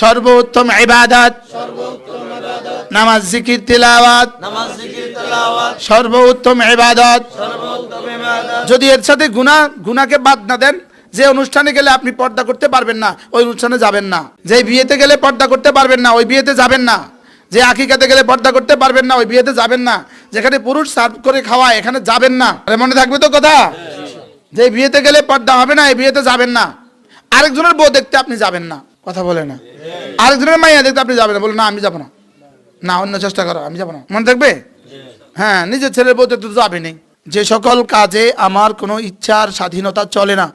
সর্বোত্তম ইবাদত নামাজ জিকির তিলাওয়াত সর্বোত্তম ইবাদত। যদি এর সাথে গুনাহকে বাদ না দেন, যে অনুষ্ঠানে গেলে আপনি পর্দা করতে পারবেন না ওই অনুষ্ঠানে যাবেন না, যে বিয়েতে গেলে পর্দা করতে পারবেন না ওই বিয়েতে যাবেন না, যে আকিকাতে গেলে পর্দা করতে পারবেন না ওই বিয়েতে যাবেন না, যেখানে পুরুষ সার্ভ করে খাওয়ায় এখানে যাবেন না। আরে মনে থাকবে তো কথা, যে বিয়েতে গেলে পর্দা হবে না এই বিয়েতে যাবেন না। আরেকজনের বউ দেখতে আপনি যাবেন না, কথা বলে না। আরেকজনের মাইয়া দেখতে আপনি যাবেন না, বলে না আমি যাবো না, না অন্য চেষ্টা করো, আমি যাবো না। মনে থাকবে? হ্যাঁ, নিজের ছেলের বউ দেখতে তো যাবে নেই। যে সকল কাজে আমার কোনো ইচ্ছার স্বাধীনতা চলে না,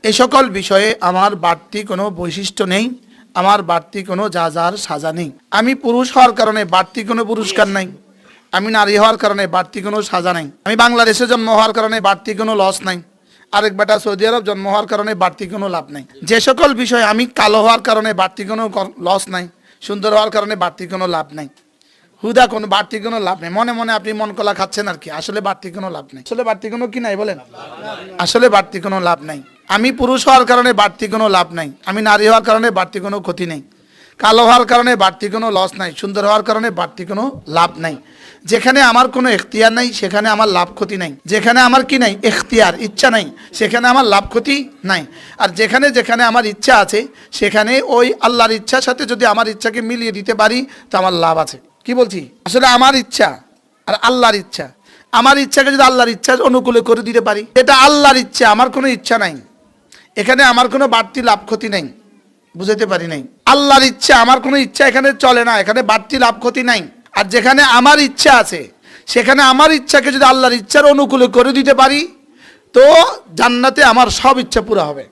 এ সকল বিষয়ে আমার বাড়তি কোনো বৈশিষ্ট্য নেই, আমার বাড়তি কোনো যার সাজা নেই। আমি পুরুষ হওয়ার কারণে বাড়তি কোনো পুরস্কার নাই, আমি নারী হওয়ার কারণে বাড়তি কোনো সাজা নাই, আমি বাংলাদেশে জন্ম হওয়ার কারণে বাড়তি কোনো লস নাই, আরেক বেটা সৌদি আরব জন্ম হওয়ার কারণে বাড়তি কোনো লাভ নাই। যে সকল বিষয়ে আমি কালো হওয়ার কারণে বাড়তি কোনো লস নাই, সুন্দর হওয়ার কারণে বাড়তি কোনো লাভ নাই, হুদা কোনো বাড়তি কোনো লাভ নেই। মনে মনে আপনি মন কলা খাচ্ছেন আর কি, আসলে বাড়তি কোনো লাভ নেই। আসলে বাড়তি কোনো কি নাই বলেন? আসলে বাড়তি কোনো লাভ নাই। আমি পুরুষ হওয়ার কারণে বাড়তি কোনো লাভ নাই, আমি নারী হওয়ার কারণে বাড়তি কোনো ক্ষতি নেই, কালো হওয়ার কারণে বাড়তি কোনো লস নাই, সুন্দর হওয়ার কারণে বাড়তি কোনো লাভ নাই। যেখানে আমার কোনো এখতিয়ার নাই সেখানে আমার লাভ ক্ষতি নাই, যেখানে আমার কি নাই এখতিয়ার ইচ্ছা নাই সেখানে আমার লাভ ক্ষতি নাই। আর যেখানে যেখানে আমার ইচ্ছা আছে সেখানে ওই আল্লাহর ইচ্ছার সাথে যদি আমার ইচ্ছাকে মিলিয়ে দিতে পারি তো আমার লাভ আছে। কি বলছি? আসলে আমার ইচ্ছা আর আল্লাহর ইচ্ছা, আমার ইচ্ছাকে যদি আল্লাহর ইচ্ছার অনুকূলে করে দিতে পারি, এটা আল্লাহর ইচ্ছা, আমার কোনো ইচ্ছা নাই, এখানে আমার কোনো বাড়তি লাভ ক্ষতি নেই। বুঝাতে পারি নাই? আল্লাহর ইচ্ছা, আমার কোনো ইচ্ছা এখানে চলে না, এখানে বাড়তি লাভ ক্ষতি নাই। আর যেখানে আমার ইচ্ছা আছে সেখানে আমার ইচ্ছাকে যদি আল্লাহর ইচ্ছার অনুকূলে করে দিতে পারি তো জান্নাতে আমার সব ইচ্ছা পুরো হবে।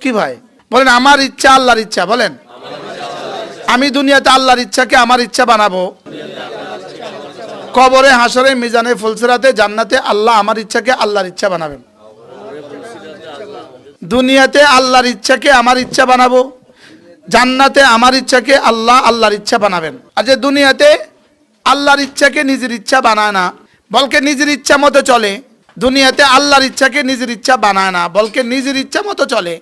কি ভাই বলেন? আমার ইচ্ছা আল্লাহর ইচ্ছা, বলেন আমি দুনিয়াতে আল্লাহর ইচ্ছাকে আমার ইচ্ছা বানাবো, কবরে হাসরে মিজানে ফুলসিরাতে জান্নাতে আল্লাহ আমার ইচ্ছাকে আল্লাহর ইচ্ছা বানাবেন। দুনিয়াতে আল্লাহর ইচ্ছাকে আমার ইচ্ছা বানাবো, জান্নাতে আমার ইচ্ছাকে আল্লাহ আল্লাহর ইচ্ছা বানাবেন। আর যে দুনিয়াতে আল্লাহর ইচ্ছাকে নিজের ইচ্ছা বানায় না, বলকে নিজের ইচ্ছা মতো চলে, দুনিয়াতে আল্লাহর ইচ্ছাকে নিজের ইচ্ছা বানায় না, বলকে নিজের ইচ্ছা মতো চলে,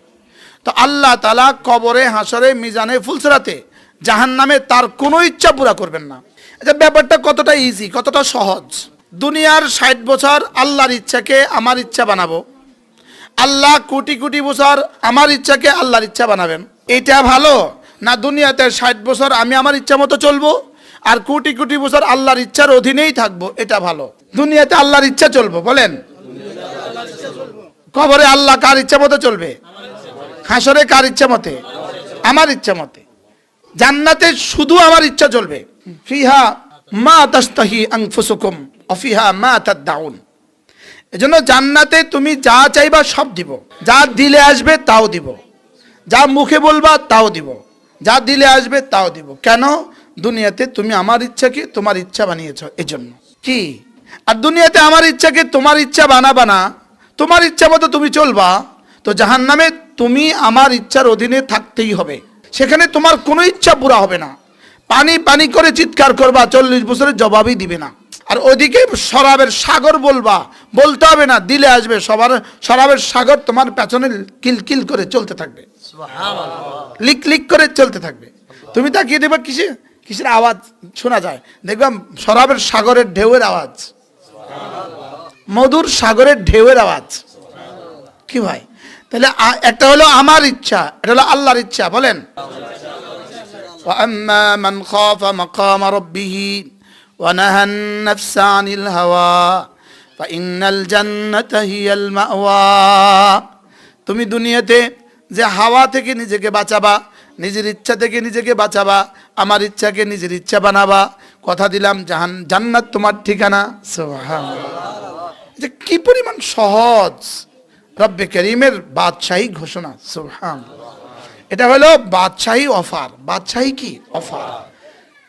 তো আল্লাহ তাআলা কবরে হাসরে মিজানে ফুলসিরাতে জাহান্নামে তার কোনো ইচ্ছা পুরা করবেন না। এটা ব্যাপারটা কতটা ইজি, কতটা সহজ। দুনিয়ার 60 বছর আল্লাহর ইচ্ছাকে আমার ইচ্ছা বানাবো, আল্লাহ কোটি কোটি বছর আমার ইচ্ছাকে আল্লাহর ইচ্ছা বানাবেন। এটা ভালো না দুনিয়াতে 60 বছর আমি আমার ইচ্ছা মতো চলবো আর কোটি কোটি বছর আল্লাহর ইচ্ছার অধীনেই থাকবো, এটা ভালো? দুনিয়াতে আল্লাহর ইচ্ছা চলবো, বলেন কবরে আল্লাহ কার ইচ্ছা মতো চলবে, হাসরে কার ইচ্ছা মতে, আমার ইচ্ছা মতে, জান্নাতে শুধু আমার ইচ্ছা চলবে। ফিহা মা তাস্তাহি আনফুসুকুম ওয়া ফিহা মা তাদউন। এজন্য জান্নাতে তুমি যা চাইবা সব দিব, যা দিলে আসবে তাও দিব, যা মুখে বলবা তাও দিব, যা দিলে আসবে তাও দিব। কেন? দুনিয়াতে তুমি আমার ইচ্ছাকে তোমার ইচ্ছা বানিয়েছো এজন্য। কি? আর দুনিয়াতে আমার ইচ্ছাকে তোমার ইচ্ছা বানাবা না, তোমার ইচ্ছা মতো তুমি চলবা, তো জাহান্নামে তুমি আমার ইচ্ছার অধীনে থাকতেই হবে, সেখানে তোমার কোনো ইচ্ছা পুরা হবে না। পানি পানি করে চিৎকার করবা, 40 বছরের জবাবই দিবে না। আর ওইদিকে শরাবের সাগর বলবা, বলতে হবে না, দিলে আসবে। শরাবের সাগর তোমার পেছনে কিলকিল করে চলতে থাকবে, লিক লিক করে চলতে থাকবে। তুমি তাকিয়ে দেখবা কিসের আওয়াজ শোনা যায়, দেখবা শরাবের সাগরের ঢেউয়ের আওয়াজ, মধুর সাগরের ঢেউয়ের আওয়াজ। কি ভাই? তাহলে একটা হলো আমার ইচ্ছা, এটা হলো আল্লাহর ইচ্ছা, বলেন وأما من خاف مقام ربه ونهى النفس عن الهوى فإن الجنة هي المأوى। তুমি দুনিয়াতে যে হাওয়া থেকে নিজেকে বাঁচাবা, নিজের ইচ্ছা থেকে নিজেকে বাঁচাবা, আমার ইচ্ছাকে নিজের ইচ্ছা বানাবা, কথা দিলাম জান্নাত তোমার ঠিকানা। সুবহানাল্লাহ, যে কি পরিমাণ সহজ রব্বে করিমের বাদশাহী ঘোষণা। সুবহানাল্লাহ, এটা হলো বাদশাহী অফার। বাদশাহী কি? অফার।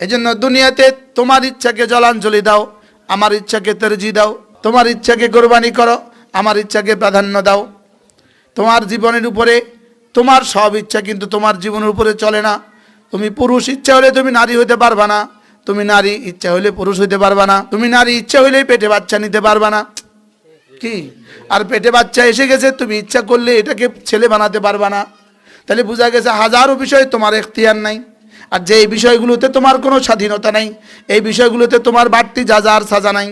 এজন্য দুনিয়াতে তোমার ইচ্ছাকে জলাঞ্জলি দাও, আমার ইচ্ছাকে তরজি দাও, তোমার ইচ্ছাকে কোরবানি করো, আমার ইচ্ছাকে প্রাধান্য দাও। তোমার জীবনের উপরে তোমার সব ইচ্ছা কিন্তু তোমার জীবনের উপরে চলে না। তুমি পুরুষ ইচ্ছা হলে তুমি নারী হইতে পারবা না, তুমি নারী ইচ্ছা হলে পুরুষ হইতে পারবা না, তুমি নারী ইচ্ছা হলেই পেটে বাচ্চা নিতে পারবা না। কি? আর পেটে বাচ্চা এসে গেছে, তুমি ইচ্ছা করলে এটাকে ছেলে বানাতে পারবা না। তাহলে বোঝা গেছে হাজারো বিষয় তোমার এখতিয়ার নাই। আর যে এই বিষয়গুলোতে তোমার কোনো স্বাধীনতা নাই, এই বিষয়গুলোতে তোমার বাড়তি যাজার সাজা নাই,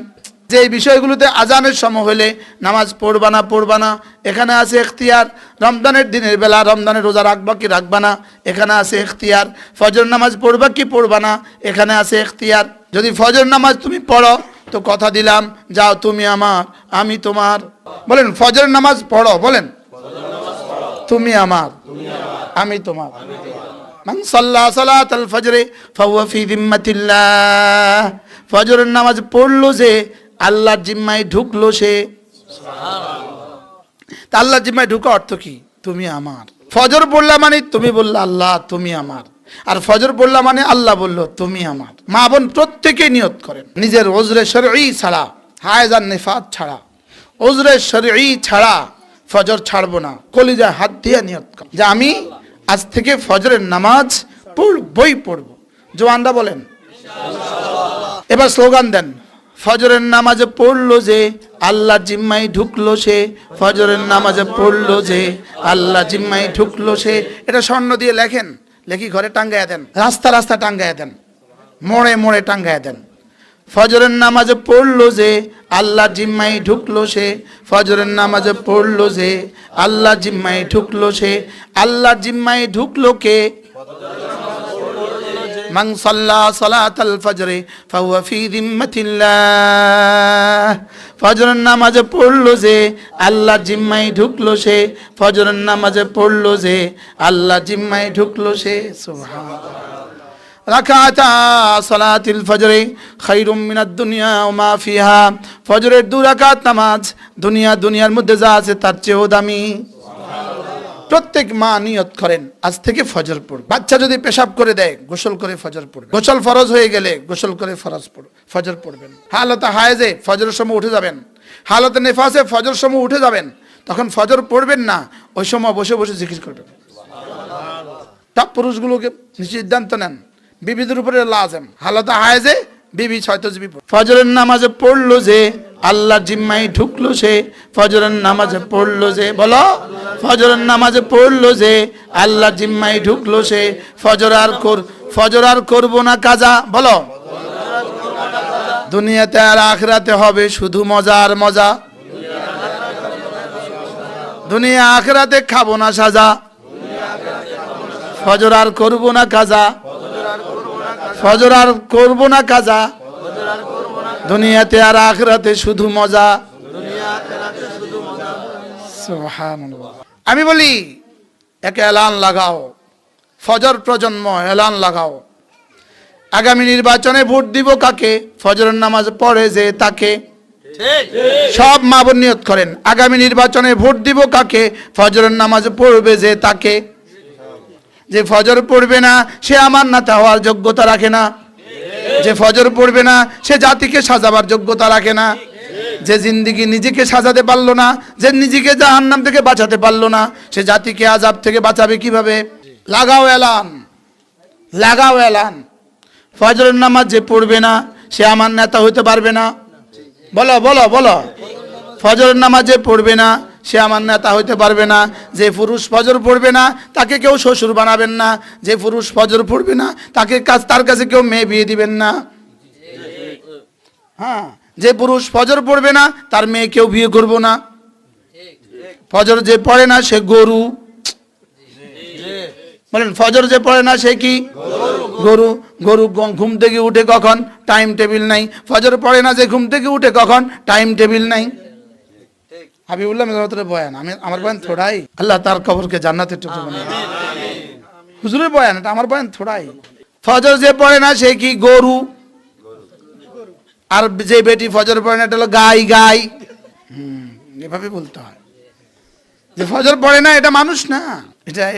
যে এই বিষয়গুলোতে আজানের সময় হলে নামাজ পড়বা না এখানে আছে এখতিয়ার। রমজানের দিনের বেলা রমজানের রোজা রাখবা কি রাখবা না এখানে আছে এখতিয়ার। ফজর নামাজ পড়বা কি পড়বা না এখানে আছে এখতিয়ার। যদি ফজর নামাজ তুমি পড়ো তো কথা দিলাম, যাও তুমি আমার আমি তোমার। বলেন ফজর নামাজ পড়ো, বলেন তুমি আমার আমি তোমার। মান সাল্লা সালাতাল ফজরে ফাহুয়া ফি যিম্মাতিল্লাহ। ফজরের নামাজ পড়লো যে আল্লাহর জিম্মায় ঢুকলো সে। তা আল্লাহর জিম্মায় ঢুকা অর্থ কি? তুমি আমার। ফজর পড়লা মানে তুমি বললা আল্লাহ তুমি আমার, আর ফজর পড়লা মানে আল্লাহ বলল তুমি আমার। মা বোন প্রত্যেকেই নিয়ত করেন নিজের ওজরে শরঈ ছাড়া, হায়েজ আর নিফাত ছাড়া, ওজরে শরঈ ছাড়া ফজর ছাড়বো না। কলিজায় হাত দিয়ে নিয়ত কর যে আমি আজ থেকে ফজরের নামাজ পড়বই পড়ব। জওয়ানরা বলেন এবার স্লোগান দেন, ফজরের নামাজে পড়লো যে আল্লাহ জিম্মায় ঢুকলো সে। ফজরের নামাজে পড়লো যে আল্লাহ জিম্মায় ঢুকলো সে। এটা স্বর্ণ দিয়ে লেখেন, লেখি ঘরে টাঙ্গায় দেন, রাস্তা রাস্তা টাঙ্গায় দেন, মোড়ে মোড়ে টাঙ্গায় দেন। ফজরের নামাজে পড়লো যে আল্লাহ জিম্মায় ঢুকলো সে। ফজরের নামাজে পড়লো যে আল্লাহ জিম্মায় ঢুকলো সে। আল্লাহ জিম্মায় ঢুকলো কে? মান সাল্লা সালাতাল ফজরে ফাহুয়া ফি যিম্মাতিল্লাহ। ফজরের নামাজে পড়লো যে আল্লাহ জিম্মায় ঢুকলো সে। ফজরের নামাজে পড়লো যে আল্লাহ জিম্মায় ঢুকলো সে। সুবহানাল্লাহ। রাকাতা সালাতিল ফজরে খায়রুম মিনাদ দুনিয়া ওয়া মা ফিহা। ফজরের 2 রাকাত নামাজ দুনিয়ার মধ্যে যা আছে তার চেয়েও দামি। প্রত্যেক মা নিয়ত করেন আজ থেকে ফজর পড়ব। বাচ্চা যদি পেশাব করে দেয় গোসল করে ফজর পড়বে। গোসল ফরজ হয়ে গেলে গোসল করে ফজর পড়বেন। হালতে হায়েজে ফজরের সময় উঠে যাবেন, হালতে নেফাসে ফজর সময় উঠে যাবেন, তখন ফজর পড়বেন না, ওই সময় বসে বসে জিকির করবেন। সব পুরুষগুলোকে সিদ্ধান্ত নেন বিবিদের উপরে লাজেম, হালতে হায়েজে বিবি 6 তাসবিহ পড়ে। ফজরের নামাজে পড়লো যে আল্লাহ জিম্মায় ঢুকলো সে। ফজরের নামাজে পড়লো যে, বলো ফজরের নামাজে পড়লো যে আল্লাহ জিম্মায় ঢুকলো সে। ফজর আর করবো না কাজা, বলো দুনিয়াতে আর আখিরাতে হবে শুধু মজা আর মজা। দুনিয়া আখিরাতে খাবো না সাজা। ফজর আর করবো না কাজা, ফজর আর করবো না কাজা। দুনিয়াতে আর আখিরাতে শুধু মজা। সুবহানাল্লাহ। আমি বলি এক এলান লাগাও, ফজর প্রজন্ম এলান লাগাও, আগামী নির্বাচনে ভোট দিব কাকে? ফজরের নামাজ পড়ে যে তাকে। সব মা বোন নিয়ত করেন আগামী নির্বাচনে ভোট দিব কাকে? ফজরের নামাজ পড়বে যে তাকে। যে ফজর পড়বে না সে আমার নেতা হওয়ার যোগ্যতা রাখে না। যে ফজর পড়বে না সে জাতিকে সাজাবার যোগ্যতা রাখে না। যে জিন্দিগি নিজেকে সাজাতে পারলো না, যে নিজেকে জাহান্নাম থেকে বাঁচাতে পারলো না, সে জাতিকে আযাব থেকে বাঁচাবে কিভাবে? লাগাও এলান, লাগাও এলান। ফজরের নামাজ যে পড়বে না সে আমার নেতা হতে পারবে না। বলো বলো বলো, ফজরের নামাজ যে পড়বে না সে আমার নেতা হইতে পারবে না। যে পুরুষ ফজর পড়বে না তাকে কেউ শ্বশুর বানাবেন না। যে পুরুষ ফজর পড়বে না তার কাছে কেউ মেয়ে বিয়ে দিবেন না। হ্যাঁ, যে পুরুষ ফজর পড়বে না তার মেয়ে কেউ বিয়ে করবো না। ফজর যে পড়ে না সে গরু। বলেন ফজর যে পড়ে না সে কি? গরু। গরু ঘুম থেকে উঠে কখন? টাইম টেবিল নাই। ফজর পড়ে না যে ঘুম থেকে উঠে কখন? টাইম টেবিল নাই। হাবিবুল্লাহ মেজবাতের বয়ান, আমার বয়ান থোড়াই। আল্লাহ তার কবরকে জান্নাতের টুকরো বানায়। হুজুরের বয়ান, এটা আমার বয়ান থোড়াই। ফজর যে পড়ে না সে কি? গরু। আর যে বেটি ফজর পড়ে না এটা হলো গাই। গাই এভাবে বলতে হয়। যে ফজর পড়ে না এটা মানুষ না,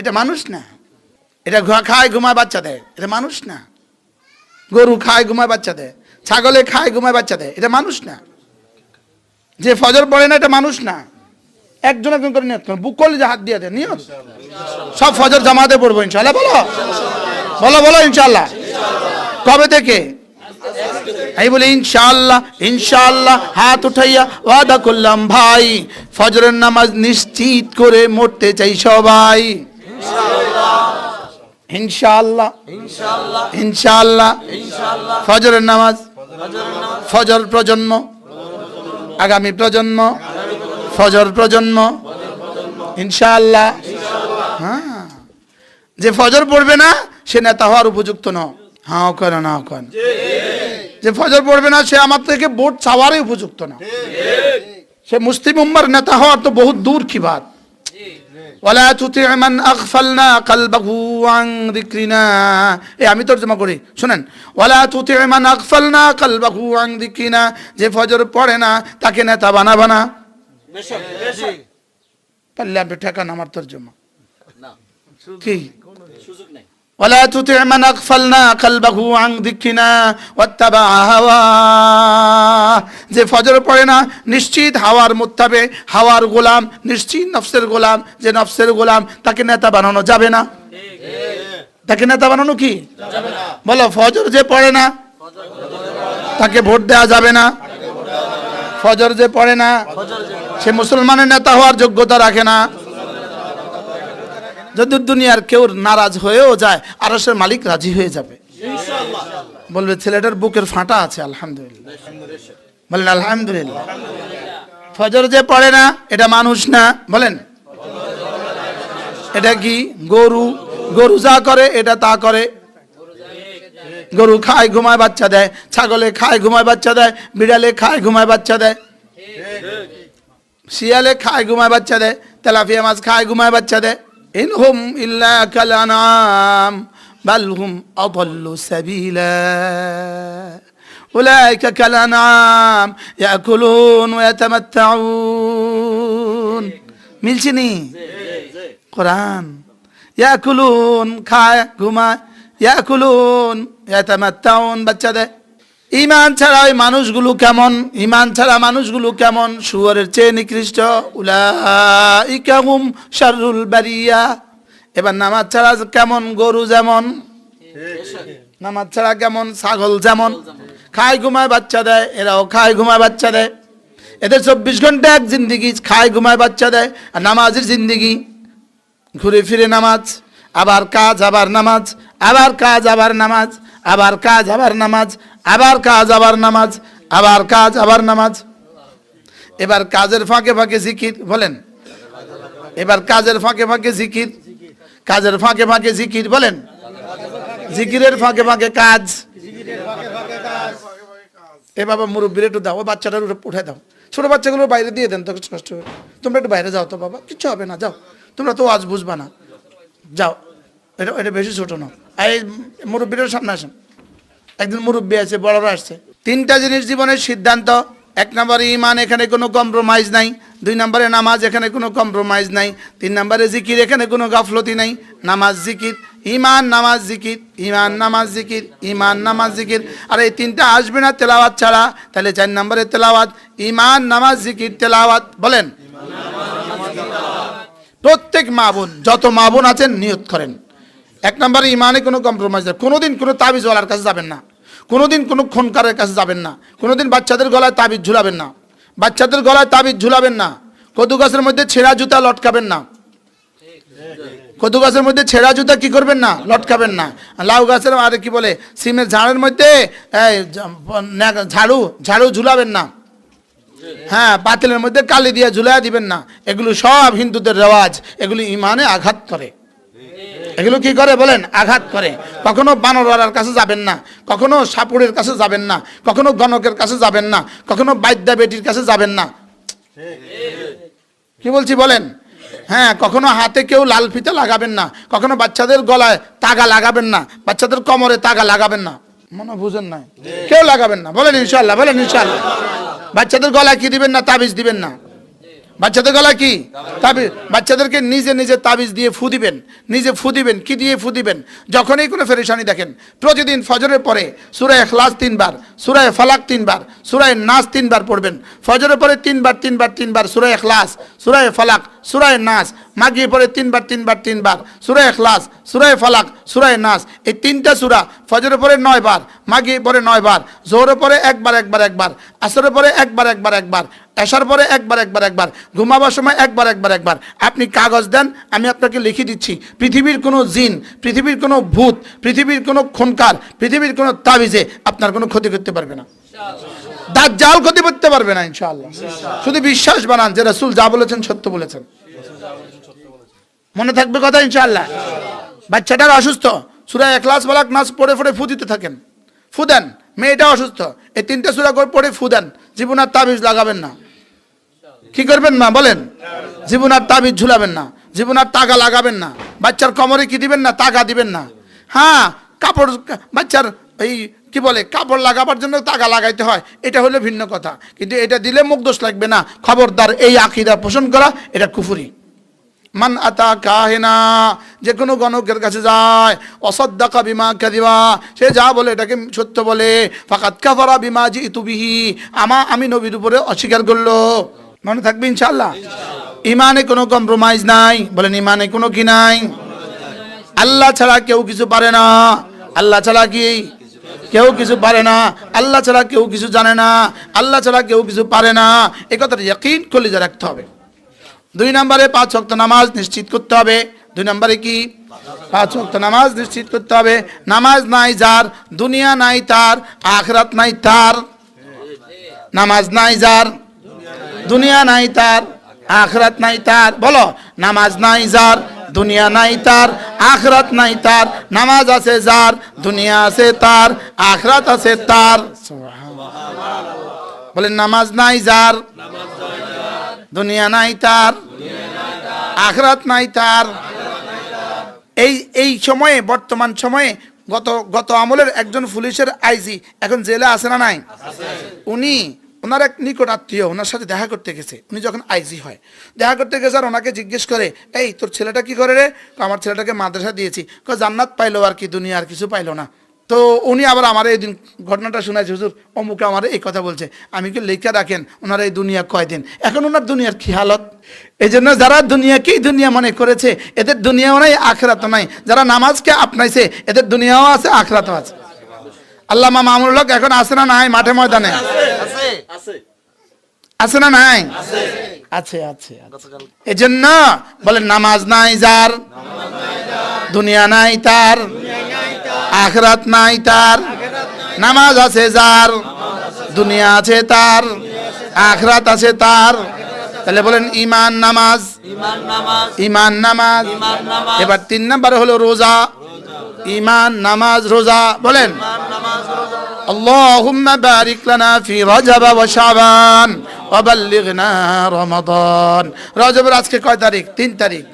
এটা মানুষ না। এটা খায় ঘুমায় বাচ্চা দেয়, এটা মানুষ না। গরু খায় ঘুমায় বাচ্চা দেয়, ছাগলে খায় ঘুমায় বাচ্চা দেয়, এটা মানুষ না। যে ফজর পড়ে না এটা মানুষ না। একজন একজন করে নিয়ত করুন, বুকল যে হাত দিয়ে দেন নিয়ত। সব ফজর জামাতে পড়বো ইনশাআল্লাহ। বলো বলো বলো ইনশাআল্লাহ। কবে থেকে? আমি বলি ইনশাআল্লাহ। ইনশাআল্লাহ হাত উঠাইয়া ওয়াদা করলাম ভাই, ফজরের নামাজ নিশ্চিত করে মরতে চাই সবাই। ইনশাআল্লাহ ইনশাআল্লাহ ইনশাআল্লাহ ইনশাআল্লাহ ফজরের নামাজ, ফজরের নামাজ ফজর প্রজন্ম, আগামী প্রজন্ম, ফজর প্রজন্ম, ইনশাআল্লাহ। হ্যাঁ, যে ফজর পড়বে না সে নেতা হওয়ার উপযুক্ত নয়। হ্যাঁ কেন না কেন, যে ফজর পড়বে না সে আমার থেকে ভোট চাওয়ারই উপযুক্ত না। সে মুসলিম উম্মার নেতা হওয়ার তো বহুত দূর কি বাত। ওয়ালা তুতি' মান আগফালনা কলবাহু আন যিকরিনা, আমি তরজমা করি শুনেন। ওয়ালা তুতি' মান আগফালনা কলবাহু আন যিকরিনা, যে ফজর পড়ে না তাকে নেতা বানাবা না। বেশক বেশক পারলে আপনি ঠেকান আমার তরজমা না, কি? সুযোগ নাই। ولا تطع من أغفلنا قلبه عن ذكرنا واتبع هواه, যে ফজর পড়ে না নিশ্চিত হাওয়ার মুত্তাবে, হাওয়ার গোলাম, নিশ্চিত নফসের গোলাম, যে নফসের গোলাম তাকে নেতা বানানো যাবে না। তাকে নেতা বানানো কি বলো? ফজর যে পড়ে না তাকে ভোট দেওয়া যাবে না। ফজর যে পড়ে না সে মুসলমানের নেতা হওয়ার যোগ্যতা রাখে না। যদি দুনিয়ার কেউ নারাজ হয়েও যায় আরশের মালিক রাজি হয়ে যাবে, বলবে ছেলেটার বুকের ফাঁটা আছে আলহামদুলিল্লাহ, বলেন আলহামদুলিল্লাহ। ফজর যে পড়ে না এটা মানুষ না, বলেন এটা কি? গরু। গরু যা করে এটা তা করে। গরু খায় ঘুমায় বাচ্চা দেয়, ছাগলে খায় ঘুমায় বাচ্চা দেয়, বিড়ালে খায় ঘুমায় বাচ্চা দেয়, শিয়ালে খায় ঘুমায় বাচ্চা দেয়, তেলাপিয়া মাছ খায় ঘুমায় বাচ্চা দেয়। ইনহুম ইল্লা কাল আনআম বাল হুম আদাল্লু সাবিলা উলাইকা কাল আনআম ইয়াকুলুন ওয়া ইয়াতামাত্তাউন। মিলছে নি কোরআন? ইয়াকুলুন খায় ঘুমায়, ইয়াকুলুন ইয়াতামাত্তাউন বাচ্চা দেয়। ঈমান ছাড়া ওই মানুষগুলো কেমন? ঈমান ছাড়া মানুষগুলো কেমন? শুয়োরের চেয়ে নিকৃষ্ট। উলাইকা হুম শাররুল বারিয়া। এবার নামাজ ছাড়া কেমন? গরু যেমন। নামাজ ছাড়া কেমন? ছাগল যেমন। খায় ঘুমায় বাচ্চা দেয়, এরাও খায় ঘুমায় বাচ্চা দেয়। এদের 24 ঘন্টা এক জিন্দিগি, খায় ঘুমায় বাচ্চা দেয়। আর নামাজের জিন্দিগি ঘুরে ফিরে নামাজ, আবার কাজ, আবার নামাজ, আবার কাজ, আবার নামাজ, আবার কাজ, আবার নামাজ, আবার কাজ, আবার নামাজ, আবার কাজ, আবার নামাজ। এবার কাজের ফাঁকে ফাঁকে জিকির, বলেন এবার কাজের ফাঁকে ফাঁকে জিকির, কাজের ফাঁকে ফাঁকে জিকির, বলেন জিকিরের ফাঁকে ফাঁকে কাজ। এ বাবা মুরব্বীর একটু দাও, বাচ্চাটার উঠে দাও, ছোট বাচ্চাগুলো বাইরে দিয়ে দেন তো, কষ্ট হবে। তোমরা একটু বাইরে যাও তো বাবা, কিচ্ছু হবে না, যাও, তোমরা তো আজ বুঝবা না, যাও। এটা এটা বেশি ছোট না। এই মুরব্বীর সামনে আসেন। একদিন মুরব্বী আছে, বড়রা আসছে। 3টা জিনিস জীবনের সিদ্ধান্ত। 1 নম্বরে ঈমান, এখানে কোনো কম্প্রোমাইজ নাই। 2 নম্বরে নামাজ, এখানে কোনো কম্প্রোমাইজ নাই। 3 নম্বরে জিকির, এখানে কোনো গাফলতি নাই। নামাজ জিকির, ঈমান নামাজ জিকির, ঈমান নামাজ জিকির, ঈমান নামাজ জিকির। আর এই 3টা আসবে না তেলাওয়াত ছাড়া। তাহলে 4 নম্বরে তেলাওয়াত, ঈমান নামাজ জিকির তেলাওয়াত, বলেন প্রত্যেক মা বোন, যত মা বোন আছেন নিয়ত করেন। 1 নম্বরে ঈমানে কোনো কম্প্রোমাইজ নেই। কোনোদিন কোনো তাবিজওয়ালার কাছে যাবেন না, কোনোদিন কোনো খুনকারের কাছে যাবেন না, কোনোদিন বাচ্চাদের গলায় তাবিজ ঝুলাবেন না, বাচ্চাদের গলায় তাবিজ ঝুলাবেন না। কদু গাছের মধ্যে ছেঁড়া জুতা লটকাবেন না, কদু গাছের মধ্যে ছেঁড়া জুতা কি করবেন না? লটকাবেন না। লাউ গাছের আরে কি বলে সিমের ঝাড়ের মধ্যে ঝাড়ু ঝাড়ু ঝুলাবেন না। হ্যাঁ, পাতিলের মধ্যে কালি দিয়ে ঝুলাই দিবেন না। এগুলো সব হিন্দুদের রেওয়াজ, এগুলো ঈমানে আঘাত করে। এগুলো কি করে বলেন? আঘাত করে। কখনো বানরওয়ালার কাছে যাবেন না, কখনো সাপুড়ের কাছে যাবেন না, কখনো গণকের কাছে যাবেন না, কখনো বাইদ্যা বেটির কাছে যাবেন না। কি বলছি বলেন? হ্যাঁ, কখনো হাতে কেউ লাল ফিতা লাগাবেন না, কখনো বাচ্চাদের গলায় তাগা লাগাবেন না, বাচ্চাদের কোমরে তাগা লাগাবেন না। মনে বুঝেন নাই? কেউ লাগাবেন না, বলেন ইনশাআল্লাহ, বলেন ইনশাআল্লাহ। বাচ্চাদের গলায় কি দিবেন না? তাবিজ দিবেন না। বাচ্চাদের গলায় কি? তাবিজ। বাচ্চাদেরকে নিজে নিজে তাবিজ দিয়ে ফু দিবেন, নিজে ফু দিবেন। কি দিয়ে ফু দিবেন? যখনই কোনো পেরেশানি দেখেন, প্রতিদিন ফজরের পরে সূরা ইখলাস 3 বার, সূরা ফালাক 3 বার, সূরা নাস 3 বার পড়বেন। ফজরের পরে 3 বার 3 বার 3 বার সূরা ইখলাস, সূরা ফালাক, সূরা নাস। মাগরিবের পরে 3 বার 3 বার 3 বার সূরা ইখলাস, সূরা ফালাক, সূরা নাস। এই 3টা সূরা ফজরের পরে 9 বার, মাগরিবের পরে 9 বার, যোহরের পরে একবার একবার একবার, আসরের পরে একবার একবার একবার, এশার পরে একবার, ঘুমাবার সময় একবার। আপনি কাগজ দেন, আমি আপনাকে লিখে দিচ্ছি, পৃথিবীর কোনো জিন, পৃথিবীর কোনো ভূত, পৃথিবীর কোনো খুনকার, পৃথিবীর কোনো তাবিজে আপনার কোনো ক্ষতি করতে পারবে না। দাজ্জাল ক্ষতি করতে পারবে না ইনশাআল্লাহ। শুধু বিশ্বাস বানান যে রাসূল যা বলেছেন সত্য বলেছেন। মনে থাকবে কথা ইনশাআল্লাহ। বাচ্চাটার অসুস্থ, সূরা ইখলাস ফালাক নাস পড়ে ফু দিতে থাকেন, ফু দেন। মেয়েটা অসুস্থ, এই 3টে সূরা করে পড়ে ফু দেন। জীবন আর তাবিজ লাগাবেন না। কি করবেন না বলেন? জীবন আর তাবিজ ঝুলাবেন না, জীবন আর টাকা লাগাবেন না। বাচ্চার কোমরে কি দিবেন না? টাকা দিবেন না। হ্যাঁ, কাপড়, বাচ্চার এই কি বলে, কাপড় লাগাবার জন্য টাকা লাগাইতে হয়, এটা হলো ভিন্ন কথা, কিন্তু এটা দিলে মুখ দোষ লাগবে না। খবরদার, এই আকীদা পোষণ করা এটা কুফরি। মান আতা কাহিনা, যে কোনো গণকের কাছে যায়, অসাদ্দাকা বিমা কাযিবা, সে যা বলে এটাকে সত্য বলে, ফাকাত কাফারা বিমা জিতু বিহি, আমি নবীর উপরে অস্বীকার করলো। মনে থাকবে ইনশাআল্লাহ। ইমানে কোনো কম্প্রোমাইজ নাই, বলেন ইমানে কোনো কি নাই? আল্লাহ ছাড়া কেউ কিছু পারে না। আল্লাহ ছাড়া কি কেউ কিছু পারে না। আল্লাহ ছাড়া কেউ কিছু জানে না। আল্লাহ ছাড়া কেউ কিছু পারে না। এই কথাটা ইয়াকিন কলিজা রাখতে হবে। 2 নম্বরে 5 ওয়াক্ত নামাজ নিশ্চিত করতে হবে। 2 নম্বরে কি? 5 ওয়াক্ত নামাজ নিশ্চিত করতে হবে। নামাজ নাই যার, দুনিয়া নাই তার, আখিরাত নাই তার। নামাজ নাই যার, দুনিয়া নাই তার, আখিরাত নাই তার। বলো, নামাজ নাই যার, দুনিয়া নাই তার, আখিরাত নাই তার। নামাজ আছে যার, দুনিয়া আছে তার, আখিরাত আছে তার। বলেন, নামাজ নাই যার, দুনিয়া নাই তার, আখিরাত নাই তার। এই সময়ে, বর্তমান সময়ে, গত আমলের একজন পুলিশের আইজি এখন জেলে আছে না নাই? উনি, ওনার এক নিকট আত্মীয় ওনার সাথে দেখা করতে গেছে। উনি যখন আইজি হয়, দেখা করতে গেছে, আর ওনাকে জিজ্ঞেস করে, এই তোর ছেলেটা কি করে রে? আমার ছেলেটাকে মাদ্রাসা দিয়েছি। জান্নাত পাইলো আর কি, দুনিয়া আর কিছু পাইলো না। তো উনি আবার আমার এই দিন ঘটনাটা শোনাইছে, হুজুর অমুকে আমার এই কথা বলছে। আমি কি লেখা রাখেন ওনার এই দুনিয়া কয়দিন? এখন ওনার দুনিয়ার কি হালত। এই জন্য যারা দুনিয়াকেই দুনিয়া মনে করেছে, এদের দুনিয়াও নাই, আখিরাতও নাই। যারা নামাজকে আপনাইছে, এদের দুনিয়াও আছে, আখিরাতও আছে। আল্লামা মামুনুল হক এখন আছে না নাই মাঠে ময়দানে? আছে না নাই? আছে। এই জন্য বলেন, নামাজ নাই যার, দুনিয়া নাই তার, আখিরাত নাই তার। নামাজ আছে যার, দুনিয়া আছে তার, আখিরাত আছে তার। তাহলে বলেন, ইমান নামাজ, ইমান নামাজ। এবার 3 নম্বরে হলো রোজা। ইমান নামাজ রোজা। বলেন, আল্লাহুম্মা বারিক লানা ফি রজব ওয়া শাবান ওয়া বাল্লিগনা রমাদান। রজবের আজকে কয় তারিখ? 3 তারিখ।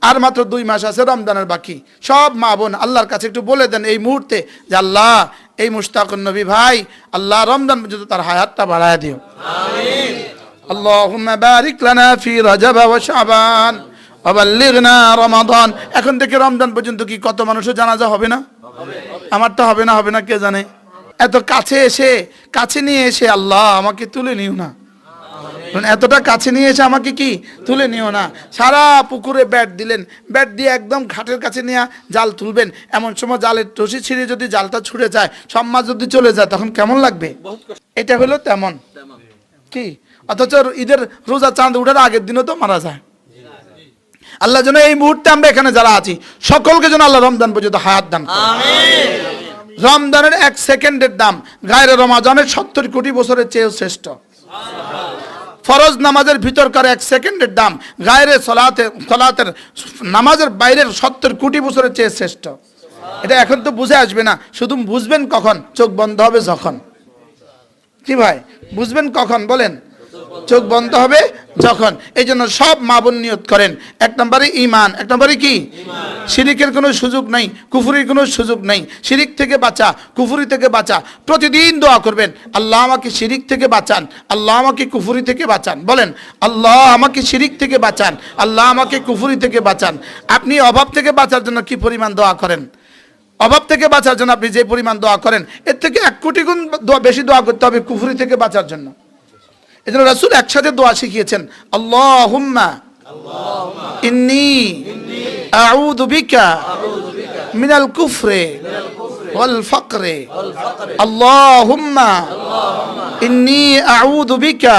আর মাত্র 2 মাস আছে রমজানের বাকি। সব মা বোন আল্লাহর কাছে একটু বলে দেন এই মুহূর্তে যে, আল্লাহ, এই মুশতাকুন নবী ভাই, আল্লাহ রমজান পর্যন্ত তার হায়াতটা বাড়ায় দিও। আমিন। আল্লাহুম্মা বারিক লানা ফি রজব ওয়া শাবান ওয়া বাল্লিগনা রমাদান। এখন থেকে রমজান পর্যন্ত কি কত মানুষের জানাজা হবে না? আমারটা হবে না কে জানে। এত কাছে নিয়ে এসে আল্লাহ আমাকে তুলে নিও না। এতটা কাছে নিয়ে এসে আমাকে কি তুলে নিও না। সারা পুকুরে ব্যাট দিলেন, ব্যাট দিয়ে একদম ঘাটের কাছে নিয়ে জাল তুলবেন। এমন সময় জালের রশি ছিঁড়ে যদি জালটা ছুটে যায়, সব মাছ যদি চলে যায়, তখন কেমন লাগবে? এটা হলো তেমন কি। অথচ ঈদের রোজা চাঁদ উঠার আগের দিনও তো মারা যায়। আল্লাহ যেন এই মুহূর্তে আমরা এখানে যারা আছি সকলকে যেন আল্লাহ রমজান পর্যন্ত হায়াত দান করেন। আমিন। রমজানের 1 সেকেন্ডের দাম গায়রে রমাজানের 70 কোটি বছরের চেয়েও শ্রেষ্ঠ। ফরজ নামাজের ভিতরকার 1 সেকেন্ডের দাম গায়রে সলাতের নামাজের বাইরের 70 কোটি বছরের চেয়ে শ্রেষ্ঠ। এটা এখন তো বুঝে আসবে না। শুধু বুঝবেন কখন? চোখ বন্ধ হবে যখন। কি ভাই, বুঝবেন কখন বলেন? চোখ বন্ধ হবে যখন। এই জন্য সব মা বোন নিয়ত করেন, 1 নম্বরে ইমান। 1 নম্বরে কি? শিরিকের কোনো সুযোগ নাই, কুফরির কোনো সুযোগ নাই। শিরিক থেকে বাঁচা, কুফরি থেকে বাঁচা। প্রতিদিন দোয়া করবেন, আল্লাহ আমাকে শিরিক থেকে বাঁচান, আল্লাহ আমাকে কুফরি থেকে বাঁচান। বলেন, আল্লাহ আমাকে শিরিক থেকে বাঁচান, আল্লাহ আমাকে কুফরি থেকে বাঁচান। আপনি অভাব থেকে বাঁচার জন্য কি পরিমাণ দোয়া করেন? অভাব থেকে বাঁচার জন্য আপনি যে পরিমাণ দোয়া করেন, এর থেকে 1 কোটি গুণ বেশি দোয়া করতে হবে কুফরি থেকে বাঁচার জন্য। এজন্য রাসূল একসাথে দোয়া শিখিয়েছেন, আল্লাহুম্মা ইন্নী আউযু বিকা মিনাল কুফরি ওয়াল ফাকরি। আল্লাহুম্মা ইন্নী আউযু বিকা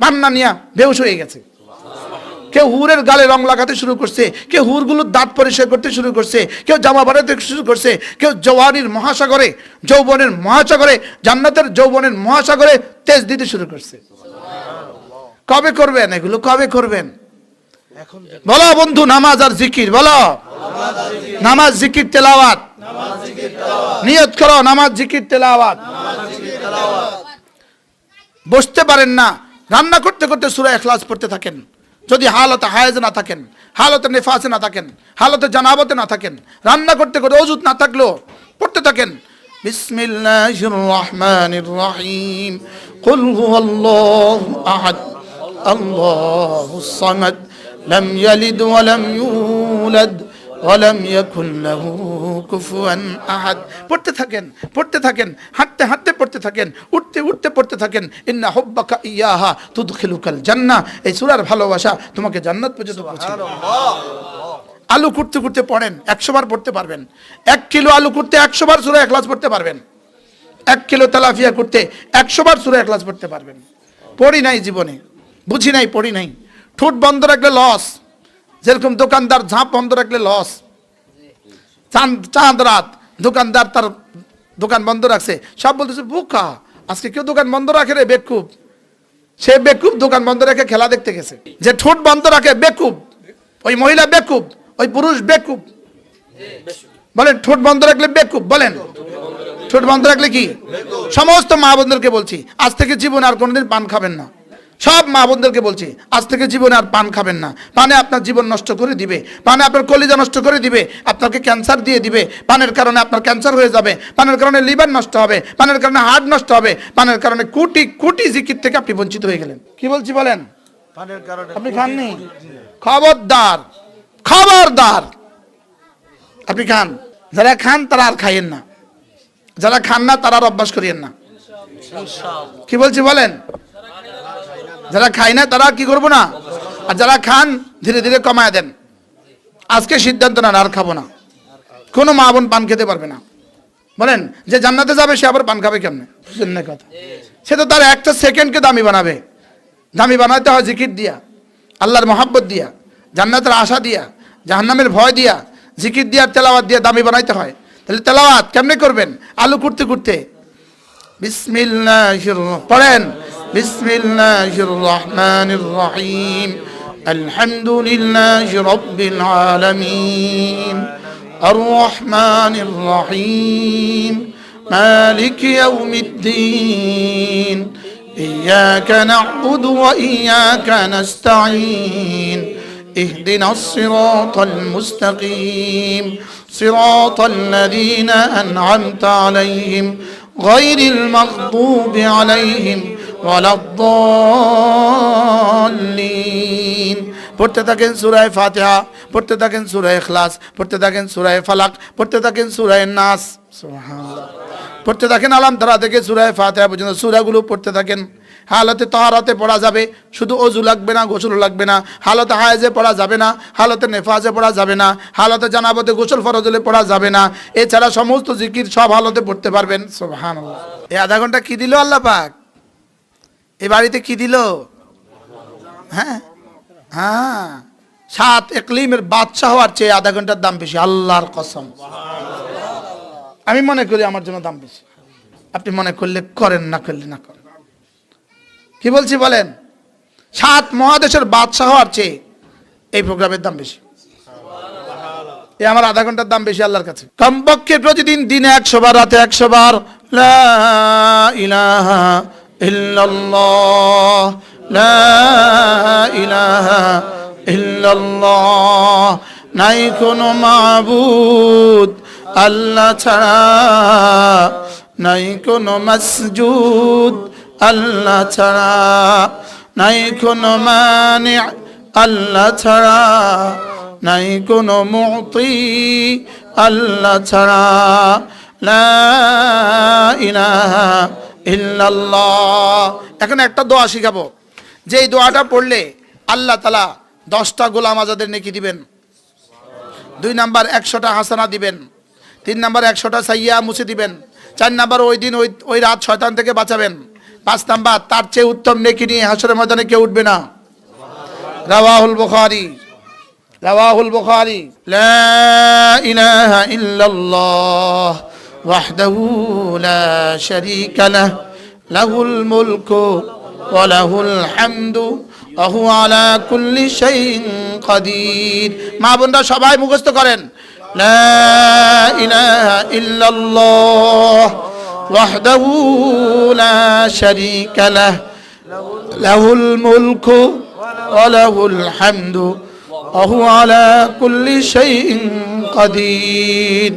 পান্না নিয়া বেহুশ হয়ে গেছে। কেউ হুরের গালে রং লাগাতে শুরু করছে, কেউ হুরগুলোর দাঁত পরিষ্কার করতে শুরু করছে, কেউ জামা বানাতে শুরু করছে, কেউ জওয়ানির মহাসাগরে, যৌবনের মহাসাগরে, জান্নাতের যৌবনের মহাসাগরে তেজ দিতে শুরু করছে। কবে করবেন এগুলো, কবে করবেন? বলো বন্ধু, নামাজ আর জিকির বলো। নামাজ জিকির তেলাওয়াত, নিয়ত করো নামাজ জিকির তেলাওয়াত। বসতে পারেন না, রান্না করতে করতে সূরা ইখলাস পড়তে থাকেন। যদি হালতে হায়েজ না থাকেন, হালতে নিফাসে না থাকেন, হালতে জানাবতে না থাকেন, রান্না করতে করতে ওযু না থাকলেও পড়তে থাকেন বিসমিল্লাহির রহমানির রহিম, কুল হুয়াল্লাহু আহাদ, আল্লাহুস সামাদ, লাম ইয়ালিদ ওয়া লাম ইউলাদ ওয়া লাম ইয়াকুল লাহু কুফুয়ান আহাদ। পড়তে থাকেন, পড়তে থাকেন, হাঁটতে হাঁটতে পড়তে থাকেন, উঠতে উঠতে পড়তে থাকেন। ইন্না হুব্বাকা ইয়াহা তুদখিলুকাল জান্নাহ, এই সূরার ভালোবাসা তোমাকে জান্নাত পর্যন্ত পৌঁছে দেবে। আলু কুটতে কুটতে পড়েন, 100 বার পড়তে পারবেন। 1 কিলো আলু কুটতে 100 বার সূরা ইখলাস পড়তে পারবেন। 1 কিলো তেলাপিয়া করতে 100 বার সূরা ইখলাস পড়তে পারবেন। পড়ি নাই জীবনে, বুঝি নাই, পড়ি নাই। ঠোঁট বন্ধ রাখলে লস, যেরকম দোকানদার ঝাঁপ বন্ধ রাখলে লস। চাঁদ রাত দোকানদার তার দোকান বন্ধ রাখছে, সব বলতেছে বোকা, আজকে কেউ দোকান বন্ধ রাখে রে বেকুব। সে বেকুব দোকান বন্ধ রেখে খেলা দেখতে গেছে। যে ঠোঁট বন্ধ রাখে বেকুব, ওই মহিলা বেকুব, ওই পুরুষ বেকুব। বলেন ঠোঁট বন্ধ রাখলে বেকুব, বলেন ঠোঁট বন্ধ রাখলে কি? সমস্ত মা বোনদেরকে বলছি, আজ থেকে জীবনে আর কোনোদিন পান খাবেন না। সব মা বোনদেরকে বলছি, আজ থেকে জীবনে আর পান খাবেন না। পানে আপনার জীবন নষ্ট করে দিবে, পানে আপনার কলিজা নষ্ট করে দিবে, আপনাকে ক্যান্সার দিয়ে দিবে। পানের কারণে আপনার ক্যান্সার হয়ে যাবে, পানের কারণে লিভার নষ্ট হবে, পানের কারণে হার্ট নষ্ট হবে, পানের কারণে কোটি কোটি জিকির থেকে আপনি বঞ্চিত হয়ে গেলেন। কি বলছি বলেন? পানের কারণে আপনি খাননি? খবরদার, খবরদার, আপনি খান। যারা খান তারা আর খাইয়েন না, যারা খান না তারা আর অভ্যাস করিয়েন না। কি বলছি বলেন? যারা খায় না তারা কি করবো না, আর যারা খান ধীরে ধীরে কমায় দেন। আজকে সিদ্ধান্ত নেন আর খাবো না। কোনো মা বোন পান খেতে পারবে না। বলেন যে জান্নাতে যাবে সে আবার পান খাবে কেমনে? বুঝলেন না কথা? সে তো তার একটা সেকেন্ডকে দামি বানাবে। দামি বানাতে হয় জিকির দিয়া, আল্লাহর মহাব্বত দিয়া, জান্নাতের আশা দিয়া, জাহান্নামের ভয় দিয়া, জিকির দিয়া, তেলাওয়াত দিয়া দামি বানাইতে হয়। তাহলে তেলাওয়াত কেমনে করবেন? আলু কুটতে কুটতে বিসমিল্লাহির, পড়েন বিসমিল্লাহির রহমানির রহিম, আলহামদুলিল্লাহি রাব্বিল আলামিন, আর রহমানির রহিম, মালিক ইয়াউমিদ্দিন, ইয়াকা না'বুদু ওয়া ইয়াকা নাস্তাঈন, ইহদিনাস সিরাতাল মুস্তাকিম, সিরাতাল লাযীনা আন'আমতা আলাইহিম গায়রিল মাগদুবি আলাইহিম ওয়ালাদ-দাল্লিন। পড়তে থাকেন সূরা ফাতিহা, পড়তে থাকেন সূরা ইখলাস, পড়তে থাকেন সূরা ফালাক, পড়তে থাকেন সূরা নাস, সুবহানাল্লাহ, পড়তে থাকেন আলাম তারা থেকে সূরা ফাতিহা পর্যন্ত সূরাগুলো পড়তে থাকেন। হালতে তাহারাতে পড়া যাবে, শুধু ওযু লাগবে না, গোসল লাগবে না। হালতে হায়েজে পড়া যাবে না, হালতে নেফাজে পড়া যাবে না, হালতে জানাবতে গোসল ফরজ হলে পড়া যাবে না। এছাড়া সমস্ত জিকির সব হালতে পড়তে পারবেন। সুবহানাল্লাহ। এই আধা ঘন্টা কি দিল আল্লাহ পাক? এই বাড়িতে কি দিল? হ্যাঁ হ্যাঁ, 7 ইকলিমের বাদশাহ হওয়ার চেয়ে আধা ঘন্টার দাম বেশি, আল্লাহর কসম। আমি মনে করি আমার জন্য দাম বেশি। আপনি মনে করলে করেন, না করলে না করেন। কি বলছি বলেন? 7 মহাদেশের বাদশাহ হওয়ার চেয়ে এই প্রোগ্রামের দাম বেশি। এই আমার আধা ঘন্টার দাম বেশি আল্লাহর কাছে। কমপক্ষে প্রতিদিন দিনে 100 বার, রাতে 100 বার লা ইলাহা ইল্লাল্লাহ, লা ইলাহা ইল্লাল্লাহ, নাই কোনো মাবুদ আল্লাহ ছাড়া, নাই কোনো মাসজুদ আল্লাহ ছাড়া, নাই কোনো মানি আল্লাহ ছাড়া, নাই কোনো মুতি আল্লাহ ছাড়া, লা ইলাহা ইল্লাল্লাহ। এখন একটা দোয়া শিখাবো, যে এই দোয়াটা পড়লে আল্লাহ তাআলা 10টা গোলাম আজাদের নেকি দিবেন। 2 নাম্বার 100টা হাসানা দিবেন। 3 নাম্বার 100টা সাইয়্যা মুছে দিবেন। 4 নাম্বার ওই দিন ওই রাত শয়তান থেকে বাঁচাবেন। 5 নাম্বার, তার চেয়ে উত্তম নেকি নিয়ে হাসরের ময়দানে কেউ উঠবে না। রাওয়াহুল বুখারী, রাওয়াহুল বুখারী। লা ইলাহা ইল্লাল্লাহ ওয়াহদাহু লা শারীকা লাহ, লাহুল মুলকু ওয়া লাহুল হামদু ওয়া হুয়া আলা কুল্লি শাইইন কাদির। মা বোনরা সবাই মুখস্থ করেন, লা ইলাহা ইল্লাল্লাহ ওয়াহদাহু লা শারীকা লাহ, লাহুল মুলকু ওয়া লাহুল হামদু ওয়া হুয়া আলা কুল্লি শাইইন কাদির।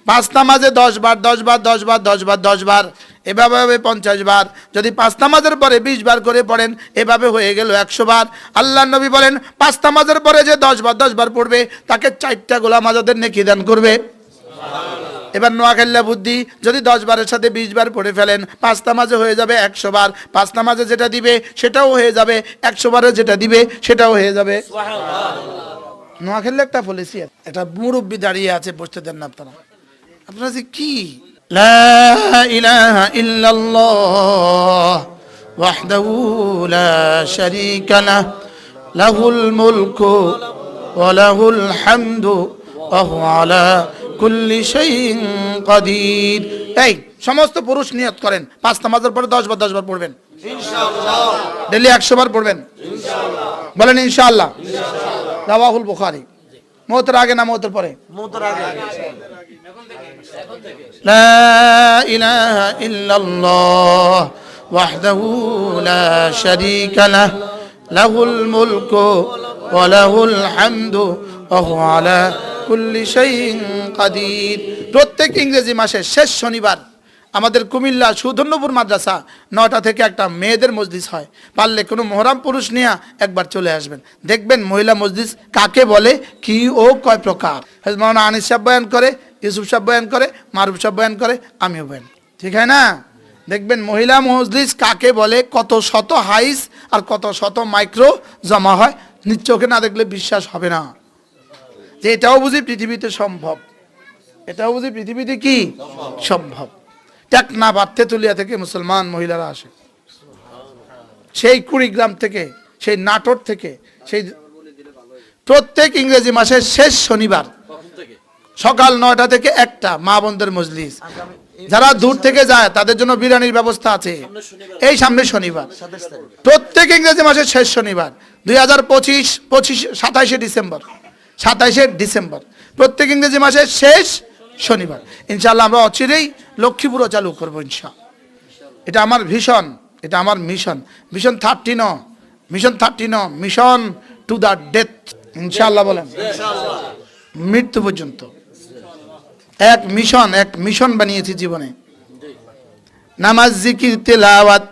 5 নামাজে 10 বার 10 বার 10 বার 10 বার 10 বার, এভাবে হবে 50 বার। যদি 5 নামাজের পরে 20 বার করে পড়েন, এভাবে হয়ে গেল 100 বার। আল্লাহর নবী বলেন 5 নামাজের পরে যে 10 বার 10 বার পড়বে, তাকে 4টা গোলাম আজাদের নেকি দান করবে। এবার নোয়াখাল্লা বুদ্ধি, যদি 10 বারের সাথে 20 বার পড়ে ফেলেন, 5 নামাজে হয়ে যাবে 100 বার। 5 নামাজে যেটা দিবে সেটাও হয়ে যাবে, 100 বারে যেটা দিবে সেটাও হয়ে যাবে। নোয়াখালী একটা পলিসি, এটা মুরব্বী দাঁড়িয়ে আছে, বসতে দেন না আপনারা। আপনারা যে কি, লা ইলাহা ইল্লাল্লাহ ওয়াহদাহু লা শারীকা লাহ, লাহুল মুলকু ওয়া লাহুল হামদু ওয়া হুয়া আলা কুল্লি শাইইন কাদির। এই সমস্ত পুরুষ নিয়ত করেন 5 নামাজের পরে 10 বার 10 বার পড়বেন ইনশাআল্লাহ, ডেইলি 100 বার পড়বেন ইনশাআল্লাহ। বলেন ইনশাআল্লাহ। রাওয়াহুল বুখারী। মওতের আগে না মওতের পরে? মওতের আগে। লা ইলাহা ইল্লাল্লাহ ওয়াহদাহু লা শারীকা লাহ, লাহুল মুলকু ওয়া লাহুল হামদু ওয়া হুয়া আলা কুল্লি শাইইন কাদির। প্রত্যেক ইংরেজি মাসের শেষ শনিবার আমাদের কুমিল্লা সুধন্যপুর মাদ্রাসা 9টা থেকে একটা মেয়েদের মজলিস হয়। পারলে কোনো মোহরাম পুরুষ নিয়ে একবার চলে আসবেন, দেখবেন মহিলা মজলিস কাকে বলে, কি ও কয় প্রকার। মাওলানা আনিস সাহেব বয়ান করে, ইউসুফ সাহেব বয়ান করে, মারুফ সাহেব বয়ান করে, আমিও বয়ান, ঠিক হয় না? দেখবেন মহিলা মজলিস কাকে বলে, কত শত হাইস আর কত শত মাইক্রো জমা হয়, নিজ চোখে না দেখলে বিশ্বাস হবে না যে এটাও বুঝি পৃথিবীতে সম্ভব, এটাও বুঝি পৃথিবীতে কি সম্ভব। টেকনা বাড়তে তুলিয়া থেকে মুসলমান মহিলারা আসে, সেই কুড়িগ্রাম থেকে, সেই নাটোর থেকে, সেই প্রত্যেক ইংরেজি মাসের শেষ শনিবার সকাল 9টা থেকে 1টা মা বোনদের মজলিস। যারা দূর থেকে যায় তাদের জন্য বিরিয়ানির ব্যবস্থা আছে। এই সামনে শনিবার, প্রত্যেক ইংরেজি মাসের শেষ শনিবার 2025 27শে ডিসেম্বর, 27শে ডিসেম্বর প্রত্যেক ইংরেজি মাসের শেষ শনিবার ইনশাআল্লাহ আমরা অচিরেই লক্ষ্মীপুরও চালু করবো ইনশাআল্লাহ। এটা আমার ভিশন, এটা আমার mission. Mission 13, mission 13, mission to the death ইনশাআল্লাহ। বলেন মৃত্যু পর্যন্ত এক মিশন বানিয়েছি জীবনে। নামাজ, জিকির, তেলাওয়াত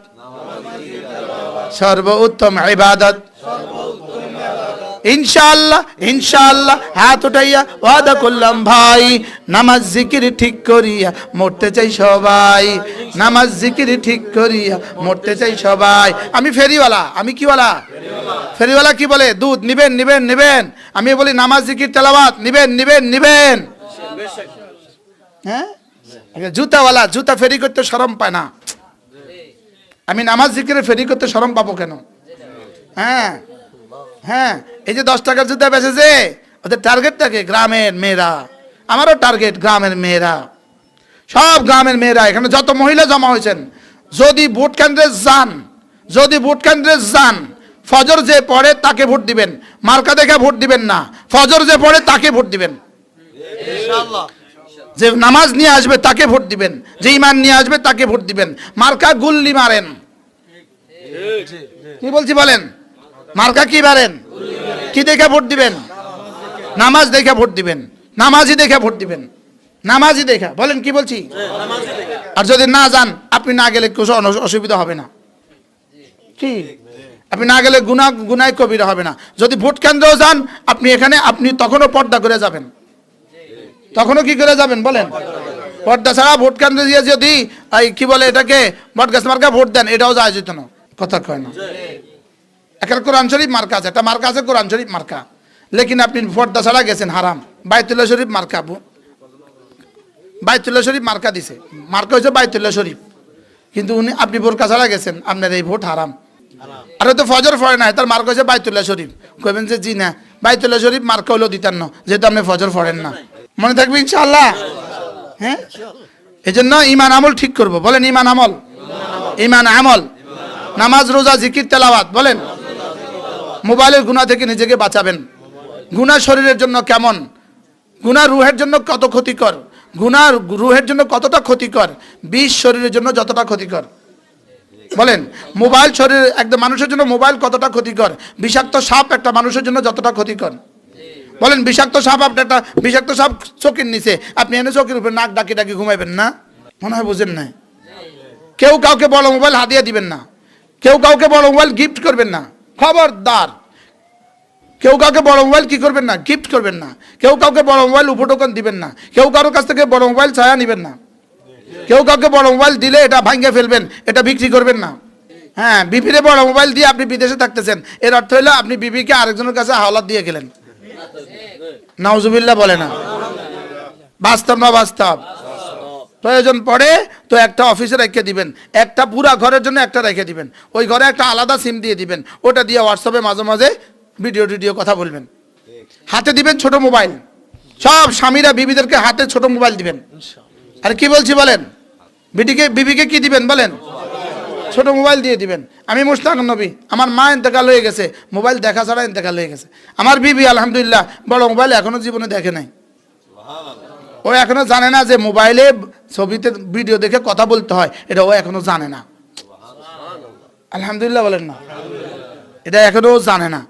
সর্বোত্তম ইবাদত ইনশাআল্লাহ। ইনশাআল্লাহ হাত উঠাইয়া ওয়াদা করলাম ভাই, নামাজ জিকির ঠিক করিয়া মরতে চাই সবাই, নামাজ জিকির ঠিক করিয়া মরতে চাই সবাই। আমি ফেরিওয়ালা, আমি কি ওয়ালা? ফেরিওয়ালা কি বলে? দুধ নিবেন নিবেন নিবেন, আমি বলি নামাজ জিকির তেলাওয়াত নিবেন নিবেন নিবেন। হ্যাঁ, জুতাওয়ালা জুতা ফেরি করতে শরম পায় না, আমি নামাজ জিকিরে ফেরি করতে শরম পাবো কেন? হ্যাঁ হ্যাঁ, এই যে 10 টাকার জুতা বেচেছে, ওদের টার্গেটটাকে গ্রামের মেয়েরা। আমারও টার্গেট গ্রামের মেয়েরা, সব গ্রামের মেয়েরা। এখানে যত মহিলা জমা হয়েছেন, যদি ভোট কেন্দ্রে যান, যদি ভোট কেন্দ্রে যান, ফজর যে পড়ে তাকে ভোট দিবেন, মার্কা দেখে ভোট দিবেন না। ফজর যে পড়ে তাকে ভোট দিবেন ইনশাআল্লাহ। যে নামাজ নিয়ে আসবে তাকে ভোট দিবেন, যে ঈমান নিয়ে আসবে তাকে ভোট দিবেন। মার্কা গুল্লি মারেন, কি বলছি বলেন? মার্কা কি মারেন? কি দেখে ভোট দিবেন? নামাজ দেখে ভোট দিবেন, নামাজি দেখে ভোট দিবেন, নামাজি দেখা। বলেন কি বলছি? আর যদি না যান, আপনি না গেলে কিছু অসুবিধা হবে না, কি আপনি না গেলে গুনায় কবিরা হবে না। যদি ভোট কেন্দ্রেও যান আপনি, এখানে আপনি তখনও পর্দা করে যাবেন, তখনও কি করে যাবেন বলেন? পর্দা ছাড়া ভোট কেন্দ্রে দিয়ে যদি কি বলে এটাকে বটগাছ মার্কা ভোট দেন, এটাও যায় যেত না, কথা কয় না। একটা কোরআন শরীফ মার্কা আছে, একটা মার্কা আছে কোরআন শরীফ মার্কা, লেকিন আপনি পর্দা ছাড়া গেছেন হারাম। বাইতুল্লাহ শরীফ মার্কা, বাইতুল্লাহ শরীফ মার্কা দিছে, মার্কা হয়েছে বাইতুল্লাহ শরীফ। কিন্তু উনি আপনি বোরকা ছাড়া গেছেন, আপনার এই ভোট হারাম। আর হয়তো ফজর পড়ে না, তার মার্ক হয়েছে বাইতুল্লাহ শরীফ, কইবেন যে জি না, বাইতুল্লাহ শরীফ মার্ক হলেও দিতেন না, যেহেতু আপনি ফজর পড়েন না। মনে থাকবে ইনশাআল্লাহ। হ্যাঁ, এই জন্য ইমান আমল ঠিক করব। বলেন ইমান আমল, ইমান আমল, নামাজ রোজা জিকির তেলাওয়াত। বলেন মোবাইলের গুনাহ থেকে নিজেকে বাঁচাবেন। গুনাহ শরীরের জন্য কেমন, গুনাহ রুহের জন্য কত ক্ষতিকর, গুনাহ রুহের জন্য কতটা ক্ষতিকর, বিষ শরীরের জন্য যতটা ক্ষতিকর। বলেন মোবাইল শরীর একদম মানুষের জন্য মোবাইল কতটা ক্ষতিকর, বিষাক্ত সাপ একটা মানুষের জন্য যতটা ক্ষতিকর। বলেন বিষাক্ত সাপ, আপনার একটা বিষাক্ত সাপ চোখের নিচে, আপনি এনে চোখের উপরে নাক ডাকি ডাকি ঘুমাইবেন না? মনে হয় বুঝেন না। কেউ কাউকে বড় মোবাইল হাদিয়া দিবেন না, কেউ কাউকে বড় মোবাইল গিফট করবেন না, খবরদার। কেউ কাউকে বড় মোবাইল কি করবেন না, গিফট করবেন না। কেউ কাউকে বড় মোবাইল উপটোকন দিবেন না। কেউ কারোর কাছ থেকে বড় মোবাইল ছায়া নেবেন না। কেউ কাউকে বড় মোবাইল দিলে এটা ভাঙ্গে ফেলবেন, এটা বিক্রি করবেন না। হ্যাঁ, বিপিরে বড় মোবাইল দিয়ে আপনি বিদেশে থাকতেছেন, এর অর্থ হলো আপনি বিবিকে আরেকজনের কাছে হাওলাত দিয়ে গেলেন। নাউজুবিল্লাহ বলে না, বাস্তব না বাস্তব? প্রয়োজন পড়ে তো একটা অফিসে রেখে দিবেন, একটা পুরা ঘরের জন্য একটা রেখে দিবেন, ওই ঘরে একটা আলাদা সিম দিয়ে দিবেন, ওটা দিয়ে হোয়াটসঅ্যাপে মাঝে মাঝে ভিডিও কথা বলবেন। হাতে দিবেন ছোট মোবাইল, সব স্বামীরা বিবিদেরকে হাতে ছোট মোবাইল দিবেন। আর কি বলছি বলেন, বিবিকে কি দিবেন বলেন, ছোট মোবাইল দিয়ে দিবেন। আমি মুশতাক নবী, আমার মা ইন্তেকাল হয়ে গেছে, মোবাইল দেখা ছাড়া ইন্তেকাল হয়ে গেছে। আমার বিবি আলহামদুলিল্লাহ বড় মোবাইল এখনো জীবনে দেখে নাই, ও এখনো জানে না যে মোবাইলে ছবিতে ভিডিও দেখে কথা বলতে হয়, এটা ও এখনো জানে না। আলহামদুলিল্লাহ বলেন না, এটা এখনো জানে না।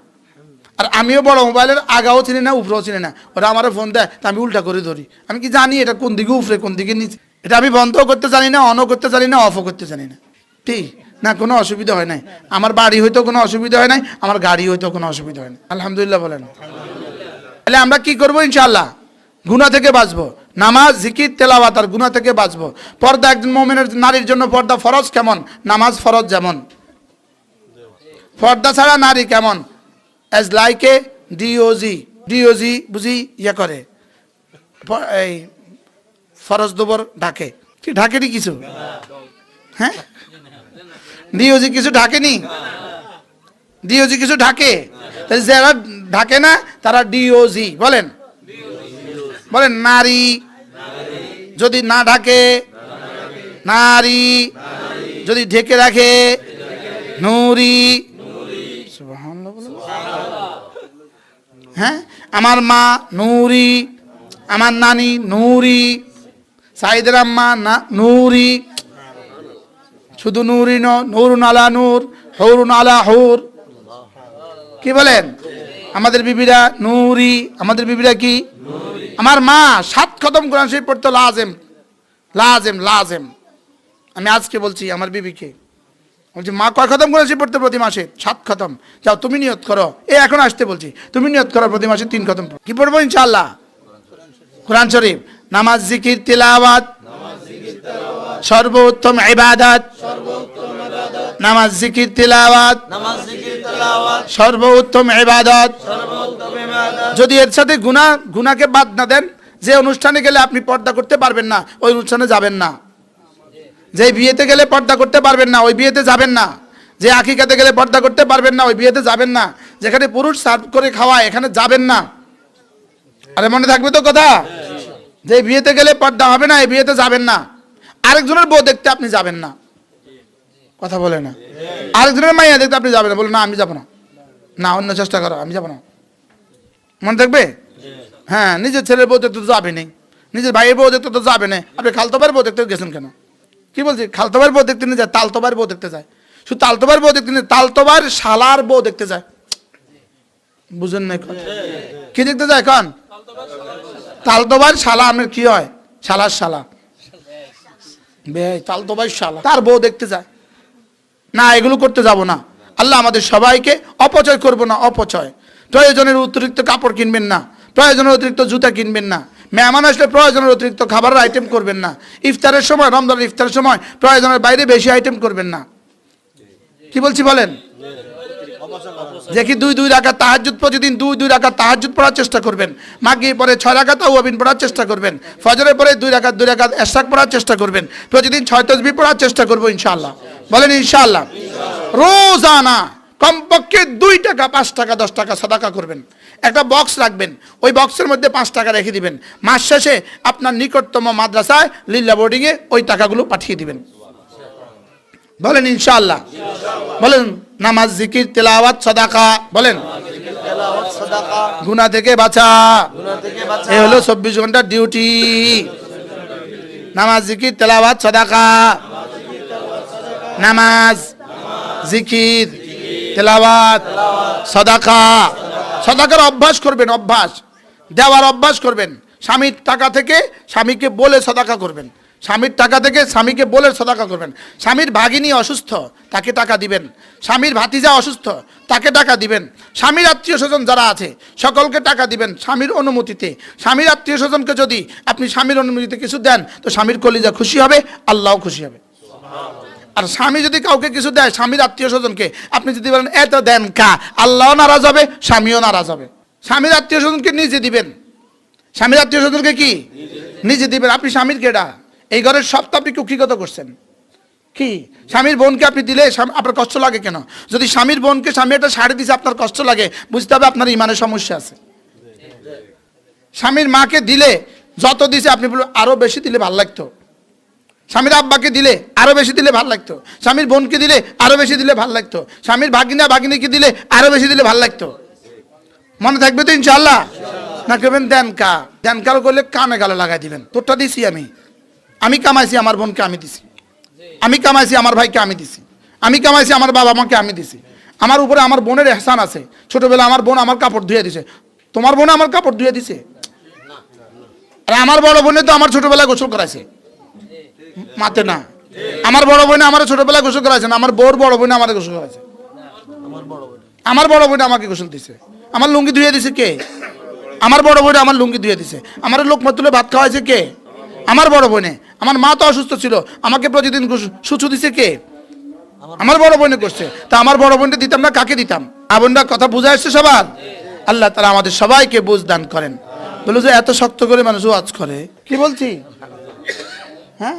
আর আমিও বড় মোবাইলের আগাও চিনি না, উপরেও চিনি না। ওরা আমার ফোন দেয়, তা আমি উল্টা করে ধরি। আমি কি জানি এটা কোন দিকে উপরে কোন দিকে নিচে? এটা আমি বন্ধও করতে জানি না, অনও করতে জানি না, অফও করতে জানি না। ঠিক না, কোনো অসুবিধা হয় নাই। আমার বাড়ি হয়তো কোনো অসুবিধা হয় নাই, আমার গাড়ি হয়তো কোনো অসুবিধা হয় না। আলহামদুলিল্লাহ বলেন। তাহলে আমরা কি করবো ইনশাআল্লাহ? গুনাহ থেকে বাঁচবো, নামাজ জিকির তেলাওয়াত আর গুনাহ থেকে বাঁচবো। পর্দা একজন মুমিনের নারীর জন্য পর্দা ফরজ কেমন, নামাজ ফরজ যেমন। পর্দা ছাড়া নারী কেমন, অ্যাজ লাইক এ ডিওজি বুঝি ইয়ে করে, এই ফরজ দুবর ঢাকে, কি ঢাকেনি কিছু? হ্যাঁ, ডিওজি কিছু ঢাকেনি, ডিওজি কিছু ঢাকে। যারা ঢাকে না তারা ডিওজি বলেন। বলেন নারী যদি না ঢাকে, নারী যদি ঢেকে রাখে, নূরি। সুবহানাল্লাহ বলেন। হ্যাঁ, আমার মা নূরি, আমার নানি নূরি, সাইদের আম্মা না নূরি। শুধু নূরি ন, নূরুন আলা নূর, হৌরুন আলা হৌর। কি বলেন? আমাদের বিবিরা নূরি, আমাদের বিবিরা কি? আমার মা 7 খতম কোরআন শরীফ পড়তো, লাজেম লাজেম লাজেম। আমি আজকে বলছি আমার বিবিকে, বলছি মা কয় খতম কোরআন শরীফ পড়তে প্রতি মাসে? 7 খতম। যাও তুমি নিয়ত করো, এখন আসতে বলছি, তুমি নিয়ত করো প্রতি মাসে 3 খতম। কি পড়বো ইনশাআল্লাহ? কোরআন শরীফ। নামাজ জিকির তিলাওয়াত সর্বোত্তম ইবাদত, নামাজ জিকির তিলাওয়াত সর্বোত্তম ইবাদত। যদি এর সাথে গুনাহকে বাদ না দেন, যে অনুষ্ঠানে গেলে আপনি পর্দা করতে পারবেন না, ওই অনুষ্ঠানে যাবেন না। যে বিয়েতে গেলে পর্দা করতে পারবেন না, ওই বিয়েতে যাবেন না। যে আকিকাতে গেলে পর্দা করতে পারবেন না, ওই বিয়েতে যাবেন না। যেখানে পুরুষ সার্ভ করে খাওয়ায়, এখানে যাবেন না। আরে মনে থাকবে তো কথা? যে বিয়েতে গেলে পর্দা হবে না, এই বিয়েতে যাবেন না। আরেকজনের বউ দেখতে আপনি যাবেন না, কথা বলে না। আরেকজনের মাইয়া দেখতে আপনি যাবেন না, বলে না আমি যাবো না, না অন্য চেষ্টা করো, আমি যাবো না। মনে থাকবে? হ্যাঁ, নিজের ছেলের বউ দেখতে তো যাবে নেই, নিজের ভাইয়ের বউ দেখতে তো যাবে না। আপনি খালতোবার বউ দেখতে গেছেন কেন? কি বলছি? খালতোবার বউ দেখতে নিয়ে যায়, তালতোবার বউ দেখতে যায়। শুধু তালতোবার বউ দেখতে নিয়ে, তালতোবার শালার বউ দেখতে যায়। বুঝেন না? কি দেখতে যায় কন? তালতোবার শালা। আমার কি হয়? শালার শালা, তালতোবার শালা, তার বউ দেখতে যায় না। এগুলো করতে যাব না। আল্লাহ আমাদের সবাইকে অপচয় করব না, অপচয়। প্রয়োজনের অতিরিক্ত কাপড় কিনবেন না, প্রয়োজনের অতিরিক্ত জুতা কিনবেন না। মেহমান আসলে প্রয়োজনের অতিরিক্ত খাবারের আইটেম করবেন না। ইফতারের সময়, রমজানের ইফতারের সময় প্রয়োজনের বাইরে বেশি আইটেম করবেন না। কি বলছি বলেন? যে কি 2 রাকাত তাহাজ্জুদ, প্রতিদিন 2 রাকাত তাহাজ্জুদ পড়ার চেষ্টা করবেন। মাগরিবের পরে 6 রাকাত আওয়াবিন পড়ার চেষ্টা করবেন। ফজরের পরে 2 রাকাত ইশরাক পড়ার চেষ্টা করবেন। প্রতিদিন 6 তাসবিহ পড়ার চেষ্টা করব ইনশাআল্লাহ। বলেন ইনশাআল্লাহ। রোজানা কমপক্ষে 2 টাকা, 5 টাকা, 10 টাকা সাদাকা করবেন। একটা বক্স রাখবেন, ওই বক্সের মধ্যে 5 টাকা রেখে দিবেন। মাস শেষে আপনার নিকটতম মাদ্রাসায় লিল্লা বোর্ডিংয়ে ওই টাকাগুলো পাঠিয়ে দিবেন। বলেন ইনশাআল্লাহ। বলেন নামাজ, জিকির, তেলাওয়াত, সাদাকা। বলেন তেলাওয়াত, সাদাকা, গুনাহ থেকে বাঁচা। গুনাহ থেকে বাঁচা। এই হলো 24 ঘন্টার ডিউটি। নামাজ, জিকির, তেলাওয়াত, সাদাকা। নামাজ, জিকির, তেলাওয়াত, সাদাকা। সাদাকার অভ্যাস করবেন, অভ্যাস দেওয়ার অভ্যাস করবেন। স্বামীর টাকা থেকে স্বামীকে বলে সাদাকা করবেন। স্বামীর টাকা থেকে স্বামীকে বলে সাদাকা করবেন। স্বামীর ভাগিনী অসুস্থ, তাকে টাকা দিবেন। স্বামীর ভাতিজা অসুস্থ, তাকে টাকা দিবেন। স্বামীর আত্মীয় স্বজন যারা আছে সকলকে টাকা দিবেন স্বামীর অনুমতিতে। স্বামীর আত্মীয় স্বজনকে যদি আপনি স্বামীর অনুমতিতে কিছু দেন তো স্বামীর কলিজা খুশি হবে, আল্লাহও খুশি হবে। আর স্বামী যদি কাউকে কিছু দেয় স্বামীর আত্মীয় স্বজনকে, আপনি যদি বলেন এত দেন কা, আল্লাহও নারাজ হবে, স্বামীও নারাজ হবে। স্বামীর আত্মীয় স্বজনকে নিজে দিবেন। স্বামীর আত্মীয় স্বজনকে কি নিজে দিবেন। আপনি স্বামীর কেডা? এই ঘরের সব তো আপনি কুক্ষিগত করছেন। কি স্বামীর বোনকে আপনি দিলে আপনার কষ্ট লাগে কেন? যদি স্বামীর বোনকে স্বামী একটা শাড়ি দিছে আপনার কষ্ট লাগে, বুঝতে হবে আপনার ইমানের সমস্যা আছে। স্বামীর মাকে দিলে যত দিছে আপনি বলুন আরো বেশি দিলে ভালো লাগতো। স্বামীর আব্বাকে দিলে আরো বেশি দিলে ভালো লাগতো। স্বামীর বোনকে দিলে আরো বেশি দিলে ভালো লাগতো। স্বামীর ভাগিনীকে দিলে আরো বেশি দিলে ভালো লাগতো। মনে থাকবে তো ইনশাআল্লাহ? না করবেন দেন কা, দেন কাল করলে কানে গালে লাগাই দিবেন। তোরটা দিছি আমি কামাইছি, আমার বোনকে আমি দিছি। আমি কামাইছি, আমার ভাইকে আমি দিছি। আমি কামাইছি, আমার বাবা মাকে আমি দিছি। আমার উপরে আমার বোনের এহসান আছে। ছোটবেলা আমার বোন আমার কাপড় ধুয়ে দিছে, তোমার বোন আমার কাপড় ধুয়ে দিছে? আর আমার বড় বোনে তো আমার ছোটবেলায় গোসল করাইছে, মাতে না। আমার বড় বোনে আমার ছোটবেলায় গোসল করাইছে না, আমার বউর বড় বোনে আমার গোসল করাইছে। আমার বড় বোনে আমাকে গোসল দিছে। আমার লুঙ্গি ধুয়ে দিছে কে? আমার বড় বোনে আমার লুঙ্গি ধুয়ে দিছে। আমার লোকমা তুলে ভাত খাওয়াইছে কে? আমার বড় বোনে। আমার মা তো অসুস্থ ছিল, আমাকে প্রতিদিন সুচু দিছে কে? আমার বড় বোনে করছে। তা আমার বড় বোনকে দিতাম না, কাকে দিতাম? আবনরা কথা বুঝা আসছে সবার? আল্লাহ তাআলা আমাদের সবাইকে বুঝ দান করেন। বলো যে এত শক্ত করে মানুষ ওয়াজ করে, কি বলছি? হ্যাঁ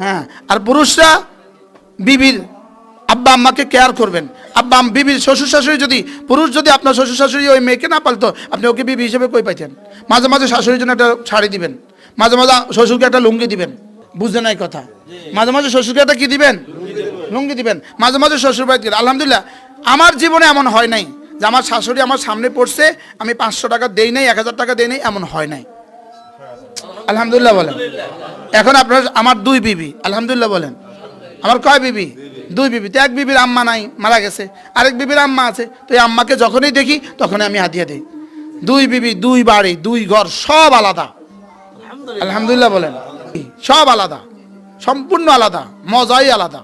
হ্যাঁ। আর পুরুষরা বিবির আব্বা আম্মাকে কেয়ার করবেন। বিবির শ্বশুর শাশুড়ি যদি, পুরুষ যদি আপনার শ্বশুর শাশুড়ি ওই মেয়েকে না পালতো, আপনি ওকে বিবি হিসেবে কই পাইতেন? মাঝে মাঝে শাশুড়ির জন্য একটা শাড়ি দিবেন, মাঝে মাঝে শ্বশুরকে একটা লুঙ্গি দিবেন। বুঝতে নাই কথা? মাঝে মাঝে শ্বশুরকে একটা কি দিবেন? লুঙ্গি দিবেন। মাঝে মাঝে শ্বশুর বাড়িতে। আলহামদুলিল্লাহ আমার জীবনে এমন হয় নাই যে আমার শাশুড়ি আমার সামনে পড়ছে আমি 500 টাকা দেই নাই, 1000 টাকা দেই নাই, এমন হয় নাই। আলহামদুলিল্লাহ বলেন। এখন আপনার আমার 2 বিবি, আলহামদুলিল্লাহ বলেন। আমার কয় বিবি? 2 বিবি। তো এক বিবির আম্মা নাই, মারা গেছে। আরেক বিবির আম্মা আছে। তো এই আম্মাকে যখনই দেখি তখনই আমি হাদিয়া দিই। 2 বিবি, 2 বাড়ি, 2 ঘর, সব আলাদা। আলহামদুলিল্লাহ বলেন। সব আলাদা, সম্পূর্ণ আলাদা, মজাই আলাদা।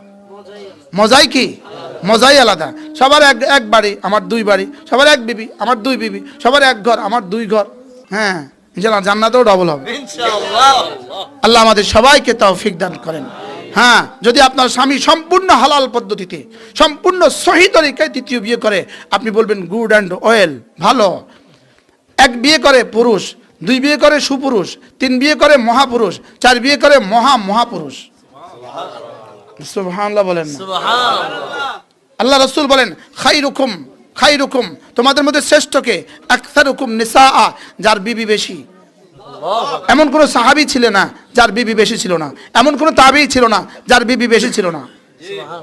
মজাই কি? মজাই আলাদা। সবার এক বাড়ি, আমার 2 বাড়ি। সবার এক বিবি, আমার 2 বিবি। সবার এক ঘর, আমার 2 ঘর। হ্যাঁ ইনশাআল্লাহ জান্নাতেও ডবল হবে ইনশাআল্লাহ। আল্লাহ আমাদের সবাইকে তৌফিক দান করেন। হ্যাঁ, যদি আপনার স্বামী সম্পূর্ণ হালাল পদ্ধতিতে, সম্পূর্ণ সহি তরিকায় দ্বিতীয় বিয়ে করে, আপনি বলবেন গুড অ্যান্ড ওয়েল, ভালো। 1 বিয়ে করে পুরুষ, 2 বিয়ে করে সুপুরুষ, 3 বিয়ে করে মহাপুরুষ, 4 বিয়ে করে মহাপুরুষ। সুবহানাল্লাহ বলেন না? সুবহানাল্লাহ। আল্লাহ রাসূল বলেন খাইরুকুম, তোমাদের মধ্যে শ্রেষ্ঠকে আকসারুকুম নিসাআ, যার বিবি বেশি। এমন কোন সাহাবী ছিল না যার বিবি বেশি ছিল না। এমন কোন তাবেঈ ছিল না যার বিবি বেশি ছিল না।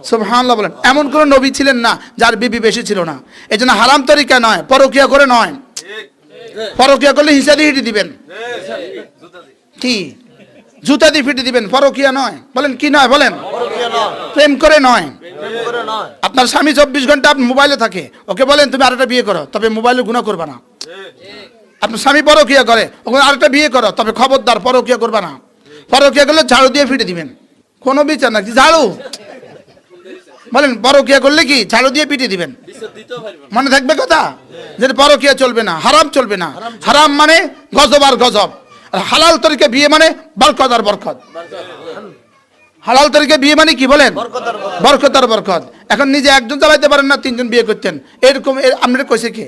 সুবহানাল্লাহ বলেন। এমন কোন নবী ছিলেন না যার বিবি বেশি ছিল না। এজন্য হারাম তরিকা নয়, পরকিয়া করে নয়। পরকিয়া করলে হিসা দিয়ে হিটি দিবেন। কি? জুতা দিয়ে ফিটে দিবেন, পরকিয়া নয়। বলেন কি নয়? বলেন প্রেম করে নয়। আপনার স্বামী 24 ঘন্টা মোবাইলে থাকে, ওকে বলেন তুমি আরেকটা বিয়ে করো, তবে মোবাইলে গুনাহ করবে না। আপনার স্বামী পরকিয়া করে, ওকে আরেকটা বিয়ে করো, তবে খবরদার পরকিয়া করবে না। পরকিয়া করলে ঝাড়ু দিয়ে ফিটে দিবেন। কোনো বিচার না, কি ঝাড়ু? বলেন পরকিয়া করলে কি ঝাড়ু দিয়ে পিটে দিবেন। মনে থাকবে কথা? যে পরকিয়া চলবে না, হারাম চলবে না। হারাম মানে গজব আর গজব, আর হালাল তরিকা বিয়ে মানে বরকত আর বরকত। হালাল তরিকে বিয়ে মানে কি বলেন? বরকতার বরকত। বরকত আর বরকত। এখন নিজে একজন চালাইতে পারেন না, তিনজন বিয়ে করতেন, এরকম আমরা কইছে কে?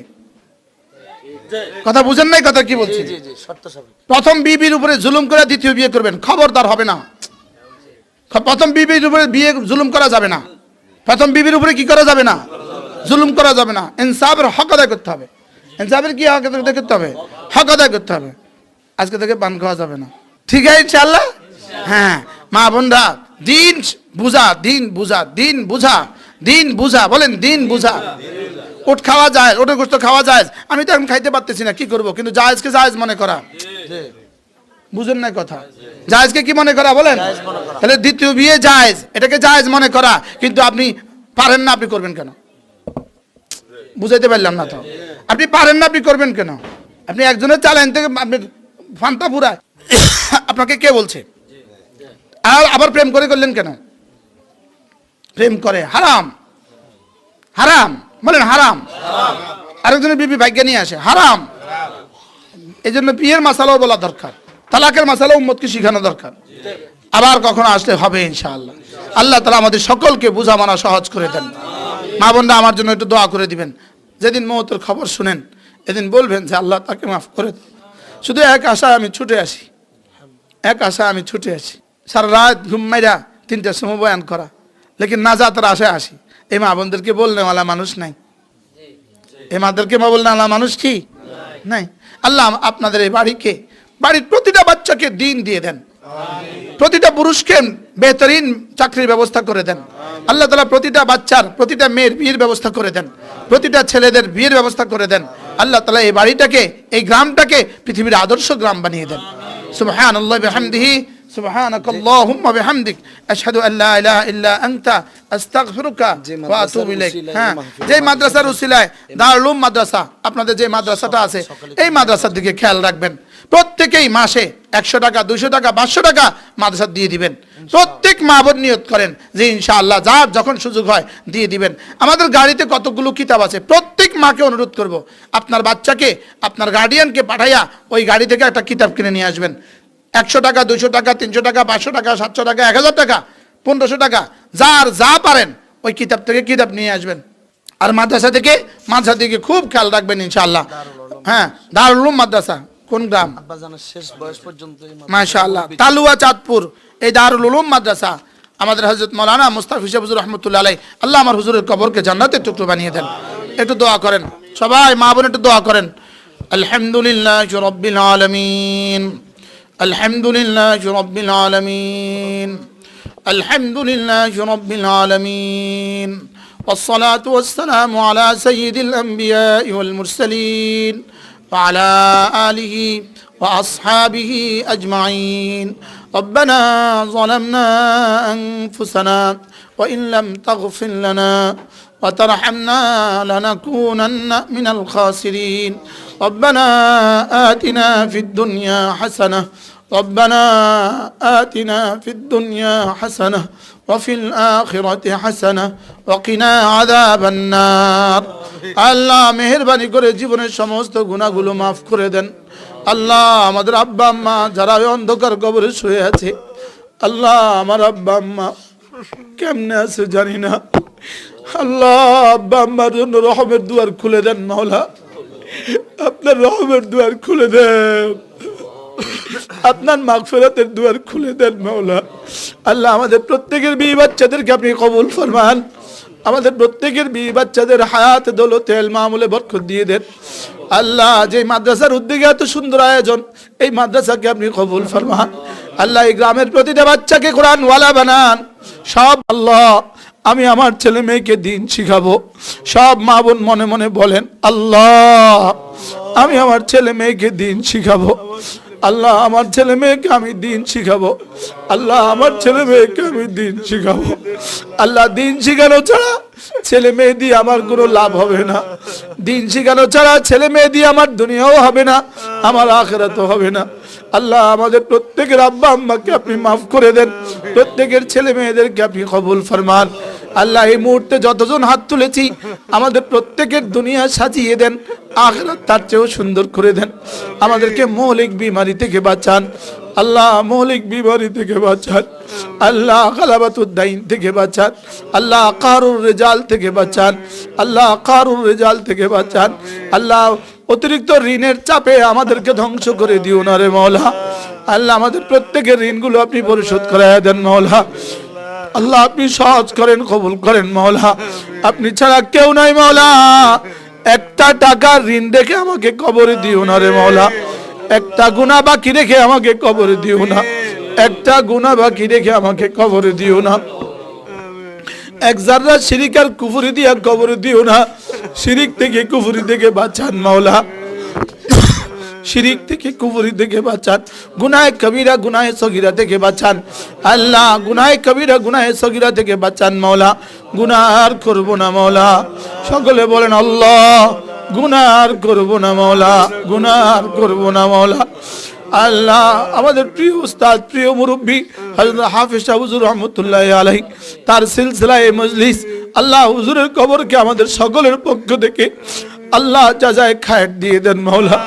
কথা বুঝেন নাই কথা কি বলছি? জি জি শর্ত সাপেক্ষে। প্রথম বিবির উপরে জুলুম করে দ্বিতীয় বিয়ে করবেন, খবরদার হবে না। প্রথম বিবির উপরে বিয়ে জুলুম করা যাবে না। প্রথম বিবির উপরে কি করা যাবে না? জুলুম করা যাবে না। ইনসাফের হক আদায় করতে হবে। ইনসাফের কি হক আদায় করতে হবে? হক আদায় করতে হবে। আজকে থেকে পান খাওয়া যাবে না, ঠিক আছে ইনশাআল্লাহ? হ্যাঁ মা বোনরা, দিন বুঝা, দিন বুঝা, দিন বুঝা, দিন বুঝা, বলেন দিন বুঝা। ওট খাওয়া যায়, ওটের গোস্ত খাওয়া যায়, আমি তো এখন খাইতে পারতেছি না, কি করব? কিন্তু জায়েজকে জায়েজ মনে করা, জি বুঝেন না কথা? জায়েজকে কি মনে করা বলেন? জায়েজ মনে করা। তাহলে দ্বিতীয় বিয়ে জায়েজ, এটাকে জায়েজ মনে করা। কিন্তু আপনি পারেন না, আপনি করবেন কেন? বুঝাইতে পারলাম না তো। আপনি পারেন না, আপনি করবেন কেন? আপনি একজনের চালান থেকে আপনি ফান্তা পুরায়, আপনাকে কে বলছে? আর আবার প্রেম করে করলেন কেন? প্রেম করে হারাম, হারাম বলেন হারাম। আরেকজনের বিবি ভাগ্য নিয়ে আসে, হারাম। এই জন্য বিয়ের মাসালাও বলা দরকার, তালাকের মাসালা উম্মতকে শিখানো দরকার। আবার কখনো আসলে হবে ইনশাআল্লাহ। আল্লাহ তাআলা আমাদের সকলকে বুঝা মানা সহজ করে দেন। মা বোনরা আমার জন্য একটু দোয়া করে দিবেন। যেদিন মৌতের খবর শুনেন এদিন বলবেন যে আল্লাহ তাকে মাফ করে দেন। শুধু এক আশা আমি ছুটে আসি, এক আশা আমি ছুটে আসি, সারা রাত ঘুম মাইরা 3টার সময় বয়ান করা, লেকিন নাজাতের আশায় আসি। এই মা বোনদেরকে বলনেওয়ালা মানুষ নাই, এই মাদেরকে মা বলনেওয়ালা মানুষ কি নাই। আল্লাহ আপনাদের এই বাড়িকে, বাড়ির প্রতিটা বাচ্চাকে দিন দিয়ে দেন, প্রতিটা পুরুষকে বেহতরিন চাকরির ব্যবস্থা করে দেন। আল্লাহ তাআলা প্রতিটা বাচ্চার, প্রতিটা মেয়ের বিয়ের ব্যবস্থা করে দেন, প্রতিটা ছেলেদের বিয়ের ব্যবস্থা করে দেন। আল্লাহ তাআলা এই বাড়িটাকে, এই গ্রামটাকে পৃথিবীর আদর্শ গ্রাম বানিয়ে দেন। সুবহানাল্লাহি বিহামদিহি, সুবহানাকাল্লাহুম্মা বিহামদিক, আশহাদু আল্লা ইলাহা ইল্লা আনতা, আস্তাগফিরুকা ওয়া আতুবু ইলাইক। হ্যাঁ, যে মাদ্রাসার উসিলায়, দারুল উলুম মাদ্রাসা, আপনাদের যে মাদ্রাসাটা আছে, এই মাদ্রাসার দিকে খেয়াল রাখবেন। প্রত্যেকেই মাসে 100 টাকা, 200 টাকা, 500 টাকা মাদ্রাসা দিয়ে দিবেন। প্রত্যেক মা বোন নিয়ত করেন যে ইনশাআল্লাহ যার যখন সুযোগ হয় দিয়ে দিবেন। আমাদের গাড়িতে কতগুলো কিতাব আছে, প্রত্যেক মাকে অনুরোধ করব আপনার বাচ্চাকে, আপনার গার্ডিয়ানকে পাঠাইয়া ওই গাড়ি থেকে একটা কিতাব কিনে নিয়ে আসবেন। 100 টাকা, 200 টাকা, 300 টাকা, 500 টাকা, 700 টাকা, 1000 টাকা, 1500 টাকা, যার যা পারেন ওই কিতাব থেকে কিতাব নিয়ে আসবেন। আর মাদ্রাসা থেকে, মাদ্রাসা থেকে খুব খেয়াল রাখবেন ইনশাআল্লাহ। হ্যাঁ, দারুল উলুম মাদ্রাসা কোন গ্রাম? আব্বাজানের শেষ বয়স পর্যন্ত মাশাআল্লাহ, তালুয়া চাঁদপুর, এই দারুল উলুম মাদ্রাসা। আমাদের হযরত মাওলানা মুস্তাফিজ হুজুর রাহমাতুল্লাহ আলাইহি, আল্লাহ আমার হুজুরের কবরকে জান্নাতের টুকরো বানিয়ে দেন। একটু দোয়া করেন সবাই, মা বোন একটু দোয়া করেন। আলহামদুলিল্লাহি রাব্বিল আলামিন, আলহামদুলিল্লাহি রাব্বিল আলামিন, আলহামদুলিল্লাহি রাব্বিল আলামিন। والصلاة والسلام على سيد الأنبياء والمرسلين وعلى آله وأصحابه أجمعين. ربنا ظلمنا أنفسنا وإن لم تغفر لنا وترحمنا لنكونن من الخاسرين. ربنا آتنا في الدنيا حسنة، ربنا آتنا في الدنيا حسنة وفي الآخرة حسنة وقنا عذاب النار. আল্লাহ মেহেরবানি করে জীবনের সমস্ত গুনাহগুলো মাফ করে দেন। আল্লাহ আমাদের আব্বা আম্মা যারা ওই অন্ধকার কবরে শুয়ে আছে, আল্লাহ আমার আব্বা আম্মা কেমনে আছে জানি না, আল্লাহ আব্বা আম্মার জন্য রহমের দুয়ার খুলে দেন মাওলা, আপনার রহমের দুয়ার খুলে দেন, আপনার মাগফিরাতের দুয়ার খুলে দেন মাওলা। আল্লাহ আমাদের প্রত্যেকের বিয়ে বাচ্চাদেরকে আপনি কবুল ফরমান, আমাদের প্রত্যেকের বিয়ে বাচ্চাদের হায়াত দৌলতে ইলম আমলে বরকত দিয়ে দেন। আল্লাহ যে মাদ্রাসার উদ্যোগে এত সুন্দর আয়োজন, এই মাদ্রাসাকে আপনি কবুল ফরমান। আল্লাহ এই গ্রামের প্রতিটা বাচ্চাকে কোরআন ওয়ালা বানান। সব আল্লাহ আমি আমার ছেলে মেয়েকে দিন শিখাবো, সব মা বোন মনে মনে বলেন আল্লাহ আমি আমার ছেলে মেয়েকে দিন শিখাবো, আল্লাহ আমার ছেলে মেয়েকে আমি দিন শিখাবো, আল্লাহ আমার ছেলে মেয়েকে আমি দিন শিখাবো। আল্লাহ দিন শিখানো ছাড়া ছেলে মেয়ে দিয়ে আমার কোনো লাভ হবে না, দিন শিখানো ছাড়া ছেলে মেয়ে দিয়ে আমার দুনিয়াও হবে না, আমার আখিরাতও হবে না। আল্লাহ আমাদের প্রত্যেকের আব্বা আম্মাকে আপনি মাফ করে দেন, প্রত্যেকের ছেলে মেয়েদেরকে আপনি কবুল ফরমান। আল্লাহ এই মুহূর্তে যতজন হাত তুলেছি আমাদের প্রত্যেকের দুনিয়া সাজিয়ে দেন, আখিরাত তার চেয়েও সুন্দর করে দেন। আমাদেরকে মৌলিক বিমারি থেকে বাঁচান, আল্লাহ মৌলিক বিমারি থেকে বাঁচান, আল্লাহ গালাবাতুদ্দাইন থেকে বাঁচান, আল্লাহ কারুর রেজাল থেকে বাঁচান, আল্লাহ কারুর রেজাল থেকে বাঁচান। আল্লাহ অতিরিক্ত ঋণের চাপে আমাদেরকে ধ্বংস করে দিও না রে মওলা। আল্লাহ আমাদের প্রত্যেকের ঋণগুলো আপনি পরিশোধ করাইয়া দেন মওলা। আল্লাহ আপনি সহজ করেন, কবুল করেন মওলা। আপনি ছাড়া কেউ নাই মওলা। একটা টাকার ঋণ দেখে আমাকে কবরে দিও না রে মওলা। একটা গুনাহ বাকি রেখে আমাকে কবরে দিও না। একটা গুনাহ বাকি রেখে আমাকে কবরে দিও না। এক জাররা শিরিক আর কুফরি দিয়া কবরে দিও না। শিরিক থেকে কুফরি থেকে বাঁচান মওলা। শিরিক থেকে কুফরি থেকে বাঁচান। গুনাহে কবিরা গুনাহে সগীরা থেকে বাঁচান আল্লাহ। গুনাহে কবিরা গুনাহে সগীরা থেকে বাঁচান মওলা। গুনাহ আর করব না মওলা। সকলে বলেন আল্লাহ, গুনাহ আর করব না মওলা, গুনাহ আর করব না মওলা। আল্লাহ আমাদের প্রিয় উস্তাদ, প্রিয় মুরব্বী হযরত হাফেজ শাহ হুজুর রহমাতুল্লাহি আলাইহি, তার সিলসিলায়ে মজলিস, আল্লাহ হুজুরের কবরকে আমাদের সকলের পক্ষ থেকে আল্লাহ জাযায়ে খায়ের দিয়ে দেন মাওলা।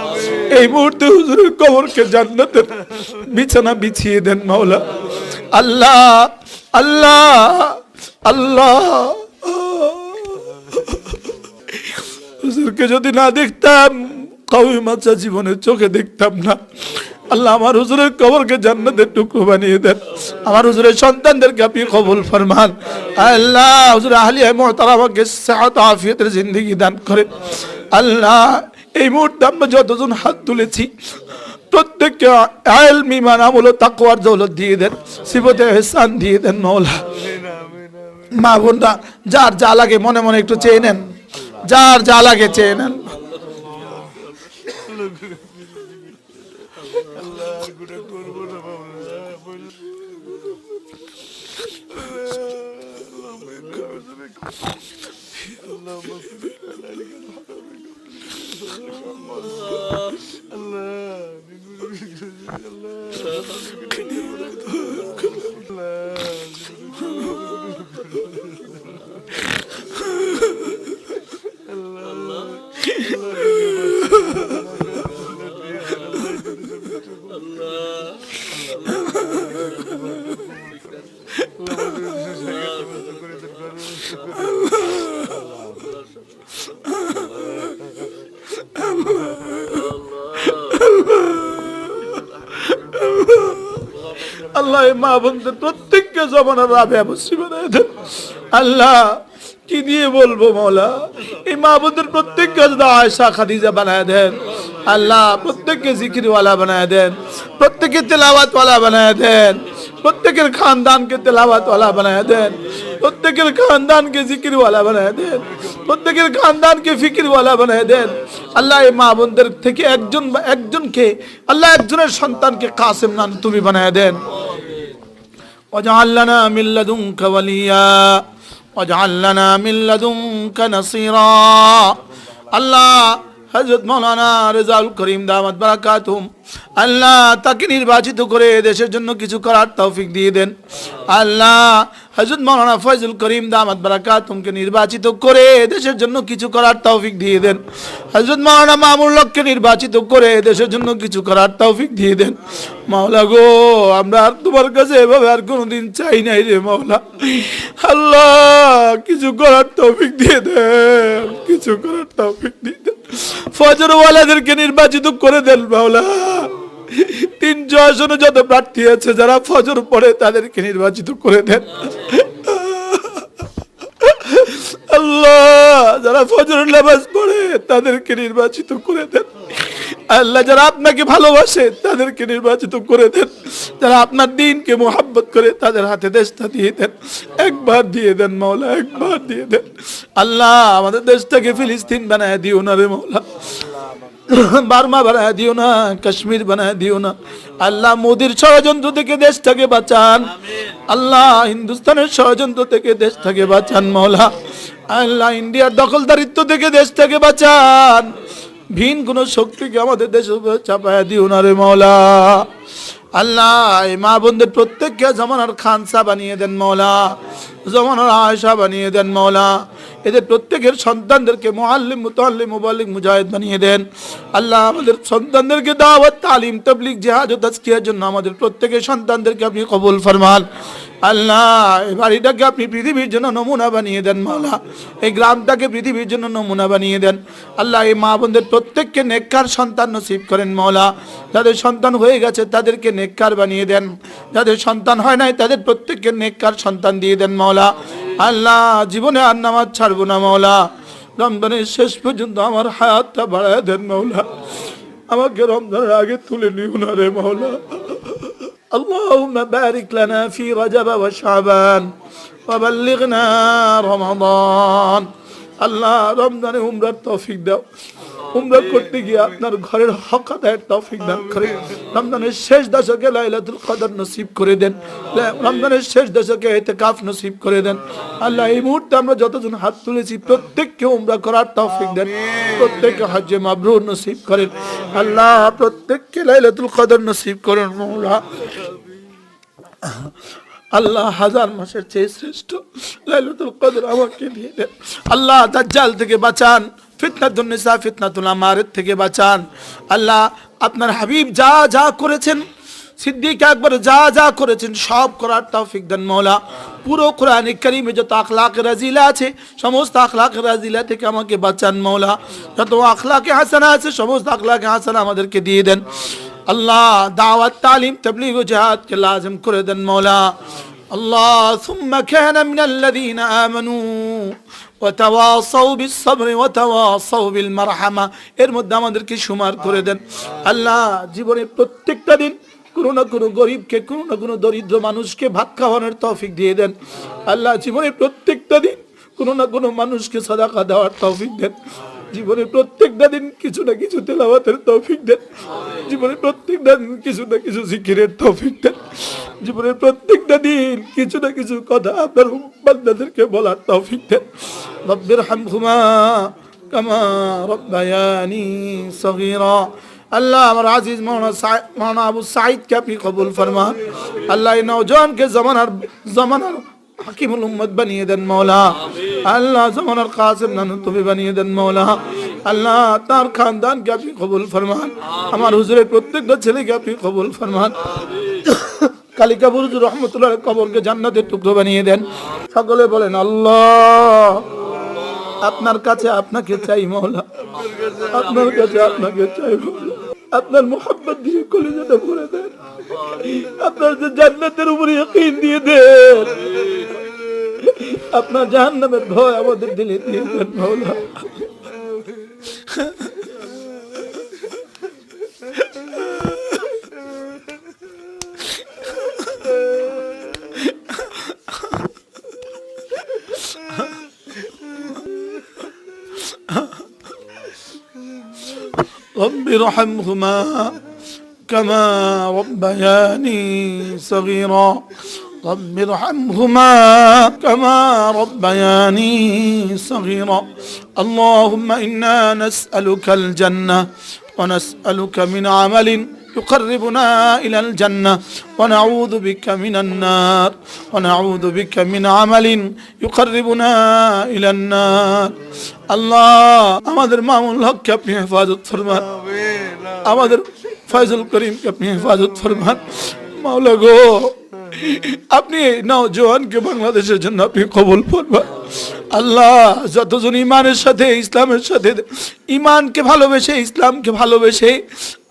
এই মুহূর্তে হুজুরের কবরকে জান্নাতের বিছানা বিছিয়ে দেন মাওলা। আল্লাহ আল্লাহ আল্লাহ, হুজুরকে যদি না দেখতাম কওমি মাদ্রাসা জীবনের চোখে দেখতাম না। আল্লাহ আমার হুজুরের কবরকে জান্নাতের টুকরো বানিয়ে দেন। আমার হুজুরের সন্তানদেরকে আপনি কবুল ফরমান আল্লাহ। হুজুর আহলিয়া মুহতারামাকে সিহাত আফিয়াতের জিন্দেগি দান করেন আল্লাহ। এই মুহূর্তে আমরা যতজন হাত তুলেছি প্রত্যেককে ইলম, ঈমান, আমল ও তাকওয়ার দৌলত দিয়ে দেন, সিফাতে ইহসান দিয়ে দেন মাওলা। মা বোনরা যার যা লাগে মনে মনে একটু চেয়ে নেন, যার যা লাগে চেয়ে নেন। আল্লাহ মা বোনদের প্রত্যেককে জমানার রাবে বসি বানায় দেন আল্লাহ। কি দিয়ে বলবো মওলা, এই মা বোনদের প্রত্যেককে আয়েশা খাদিজা বানায় দেন আল্লাহ। প্রত্যেককে জিকিরওয়ালা বানায় দেন, প্রত্যেককে তেলাওয়াতওয়ালা বানায় দেন, প্রত্যেকের খানদানকে তেলাওয়াতওয়ালা বানায় দেন, প্রত্যেকের খানদানকে জিকিরওয়ালা বানায় দেন, প্রত্যেকের খানদানকে ফিকিরওয়ালা বানায় দেন আল্লাহ। এই মা বোনদের থেকে একজনকে আল্লাহ, একজনের সন্তানকে কাসেম নাম তুমি বানায় দেন। ওয়াজআল লানা মিন লাদুনকা ওয়ালিয়া ওয়াজআল লানা মিন লাদুনকা নাসীরা। আল্লাহ হযরত মাওলানা রেজাউল করিম দামাত বারাকাতুহুম আল্লাহ তাকে নির্বাচিত করে দেশের জন্য কিছু করার তৌফিক দিয়ে দেন আল্লাহ। হযরত মাওলানা ফয়জুল করিম দামাত বারাকাতুহুমকে নির্বাচিত করে দেশের জন্য কিছু করার তৌফিক দিয়ে দেন। হযরত মাওলানা মামুনুল হককে নির্বাচিত করে দেশের জন্য কিছু করার তৌফিক দিয়ে দেন মাওলা গো। আমরা আর তোমার কাছে এভাবে আর কোনোদিন চাই নাই রে মাওলা। আল্লাহ কিছু করার তৌফিক দিয়ে দেন, কিছু করার তৌফিক দিয়ে দেন। ফজর ওয়ালাদেরকে নির্বাচিত করে দেন মাওলা। 300 আসনে যত প্রার্থী আছে যারা ফজর পড়ে তাদেরকে নির্বাচিত করে দেন আল্লাহ। যারা ফজর নামাজ পড়ে তাদেরকে নির্বাচিত করে দেন আল্লাহ। যারা আপনাকে ভালোবাসে তাদেরকে নির্বাচিত করে দেন। যারা আপনার দ্বীনকে মুহাব্বত করে তাদের হাতে দেশটা দিয়ে দেন। একবার দিয়ে দেন মাওলা, একবার দিয়ে দেন আল্লাহ। আমাদের দেশটাকে ফিলিস্তিন বানায় দিও না রে মাওলা, বার্মা বানায় দিও না, কাশ্মীর বানায় দিও না আল্লাহ। মোদির ষড়যন্ত্র থেকে দেশটাকে বাঁচান আল্লাহ। হিন্দুস্তানের ষড়যন্ত্র থেকে দেশটাকে বাঁচান মাওলা আল্লাহ। ইন্ডিয়ার দখলদারিত্ব থেকে দেশটাকে বাঁচান। ভিন কোন শক্তিকে আমাদের দেশের উপর চাপায়া দিও না রে মাওলা আল্লাহ এই মা বোনদের প্রত্যেককে জমানার খানসা বানিয়ে দেন মৌলা, জমানার আয়েশা বানিয়ে দেন মৌলা, এদের প্রত্যেকের সন্তানদেরকে মুআল্লিম মুতাল্লিম মুবাল্লিগ মুজাহিদ বানিয়ে দেন। আল্লাহ আমাদের সন্তানদেরকে দাওয়াত তালিম তাবলীগ জিহাদ ও তাজকিয়ার জন্য আমাদের প্রত্যেকের সন্তানদেরকে আপনি কবুল ফরমান। আল্লাহ এই বাড়িটাকে আপনি পৃথিবীর জন্য নমুনা বানিয়ে দেন মৌলা, এই গ্রামটাকে পৃথিবীর জন্য নমুনা বানিয়ে দেন। আল্লাহ এই মা বোনদের প্রত্যেককে নেককার সন্তান নসিব করেন মৌলা, যাদের সন্তান হয়ে গেছে তাদেরকে নেককার বানিয়ে দেন, যাদের সন্তান হয় নাই তাদের প্রত্যেককে নেককার সন্তান দিয়ে দেন মৌলা। আল্লাহ জীবনে আর নামাজ ছাড়বো না মৌলা, রমজানের শেষ পর্যন্ত আমার হায়াতটা বাড়ায় দেন মৌলা, আমাকে রমজানের আগে তুলে নিও না রে মৌলা। اللهم بارك لنا في رجب وشعبان وبلغنا رمضان। আল্লাহ রমজানে উমরার তৌফিক দাও, উমরা করতে গিয়ে আপনার ঘরের হক আদায়ের তৌফিক দান করে রমজানের শেষ দশকে লাইলাতুল কদর নসিব করে দেন, রমজানের শেষ দশকে ইতিকাফ নসিব করে দেন। আল্লাহ এই মুহূর্তে আমরা যতজন হাত তুলেছি প্রত্যেককে উমরা করার তৌফিক দেন, প্রত্যেককে হজ্জে মাবরুর নসিব করেন। আল্লাহ প্রত্যেককে লাইলাতুল কদর নসিব করেন মওলা। আল্লাহ হাজার মাসের চেয়ে শ্রেষ্ঠ লাইলাতুল কদর আমাকে দিয়ে দেন। আল্লাহ দাজ্জাল থেকে বাঁচান, ফিতনাতুন নিসা ফিতনাতুল আমারাত থেকে বাঁচান। আল্লাহ আপনার হাবিব যা যা করেছেন, সিদ্দিক আকবর যা যা করেছেন সব করার তৌফিক দেন মওলা। পুরো কোরআনে কারীমে যত আখলাকে রাজিলা আছে সমস্ত আখলাকে রাজিলা থেকে আমাকে বাঁচান মওলা। যত আখলাকে হাসানা আছে সমস্ত আখলাকে হাসানা আমাদেরকে দিয়ে দেন। আল্লাহ দাওয়াত তালিম তাবলীগ ও জিহাদ কে লাজিম করে দেন মওলা। আল্লাহ সুম্মা কানা মিনাল্লাযীনা আমানু ওয়া তাওয়াসাউ বিস-সাবরি ওয়া তাওয়াসাউ বিল মারহামা এর মধ্যে আমাদেরকে শুমার করে দেন। আল্লাহ জীবনের প্রত্যেকটা দিন কোনো না কোনো গরিবকে, কোনো না কোনো দরিদ্র মানুষকে ভাত খাওয়ানোর তৌফিক দিয়ে দেন। আল্লাহ জীবনের প্রত্যেকটা দিন কোনো না কোনো মানুষকে সাদাকা দেওয়ার তৌফিক দেন। জীবনের প্রত্যেকটা দিন কিছু না কিছু তেলাওয়াতের তৌফিক দেন। জীবনের প্রত্যেকটা দিন কিছু না কিছু জিকিরের তৌফিক দেন। জীবনের প্রত্যেকটা দিন কিছু না কিছু কথা আপনার বান্দাদেরকে বলার তৌফিক দেন। রব্বির হামহুমা কামা রব্বায়ানি সগীরা। আল্লাহ আমার আজিজ মৌলানা আবু সাঈদকে আপনি কবুল ফরমান। আল্লাহ এই নওজওয়ানকে জমানার হাকিমুল উম্মত বানিয়ে দেন মওলা। আল্লাহ জমানার কাসিম নানুতুবি বানিয়ে দেন মওলা। আল্লাহ তার খানদানকে আপনি কবুল ফরমান। আমার হুজুরের প্রত্যেকটা ছেলেকে আপনি কবুল ফরমান। কালিকা বুরুজ রহমতুল্লাহ কবরকে জান্নাতের টুকরো বানিয়ে দেন। সকলে বলেন আল্লাহ। আপনার কাছে আপনাকে চাই মওলা, আপনার কাছে আপনাকে চাই মওলা। আপনার মোহাব্বত দিয়ে কলিজাটা ভরে দেন, আপনার যে জান্নাতের উপরে ইয়াকিন দিয়ে দেন, আপনার জাহান্নামের ভয় আমাদের দিলে দিয়ে দেন মওলা। رب ارحمهما كما ربياني صغيرا. رب ارحمهما كما ربياني صغيرا. اللهم إنا نسألك الجنة ونسألك من عمل يقربنا إلى الجنة ونعوذ بك من النار ونعوذ بك من عمل يقربنا إلى النار. আল্লাহ আমাদের মামুল হককে আপনি হেফাজত ফরমান, আমাদের ফয়জুল করিমকে আপনি হেফাজত ফরমান মাওলা গো। আপনি নওজওয়ানকে বাংলাদেশের জন্য আপনি কবুল ফরমান। আল্লাহ যতজন ইমানের সাথে ইসলামের সাথে ইমানকে ভালোবেসে ইসলামকে ভালোবেসে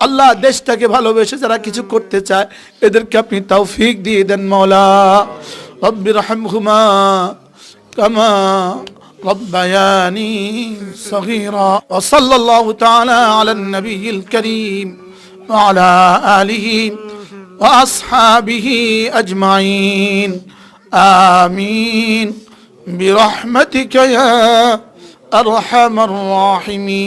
আল্লাহ দেশটাকে ভালোবেসে যারা কিছু করতে চায় এদেরকে আপনি তৌফিক দিয়ে দেন মাওলা। রব্বির হামহুমা কামা ربياني صغيرا. وصلى الله تعالى على النبي الكريم وعلى آله وأصحابه أجمعين. آمين برحمتك يا أرحم الراحمين.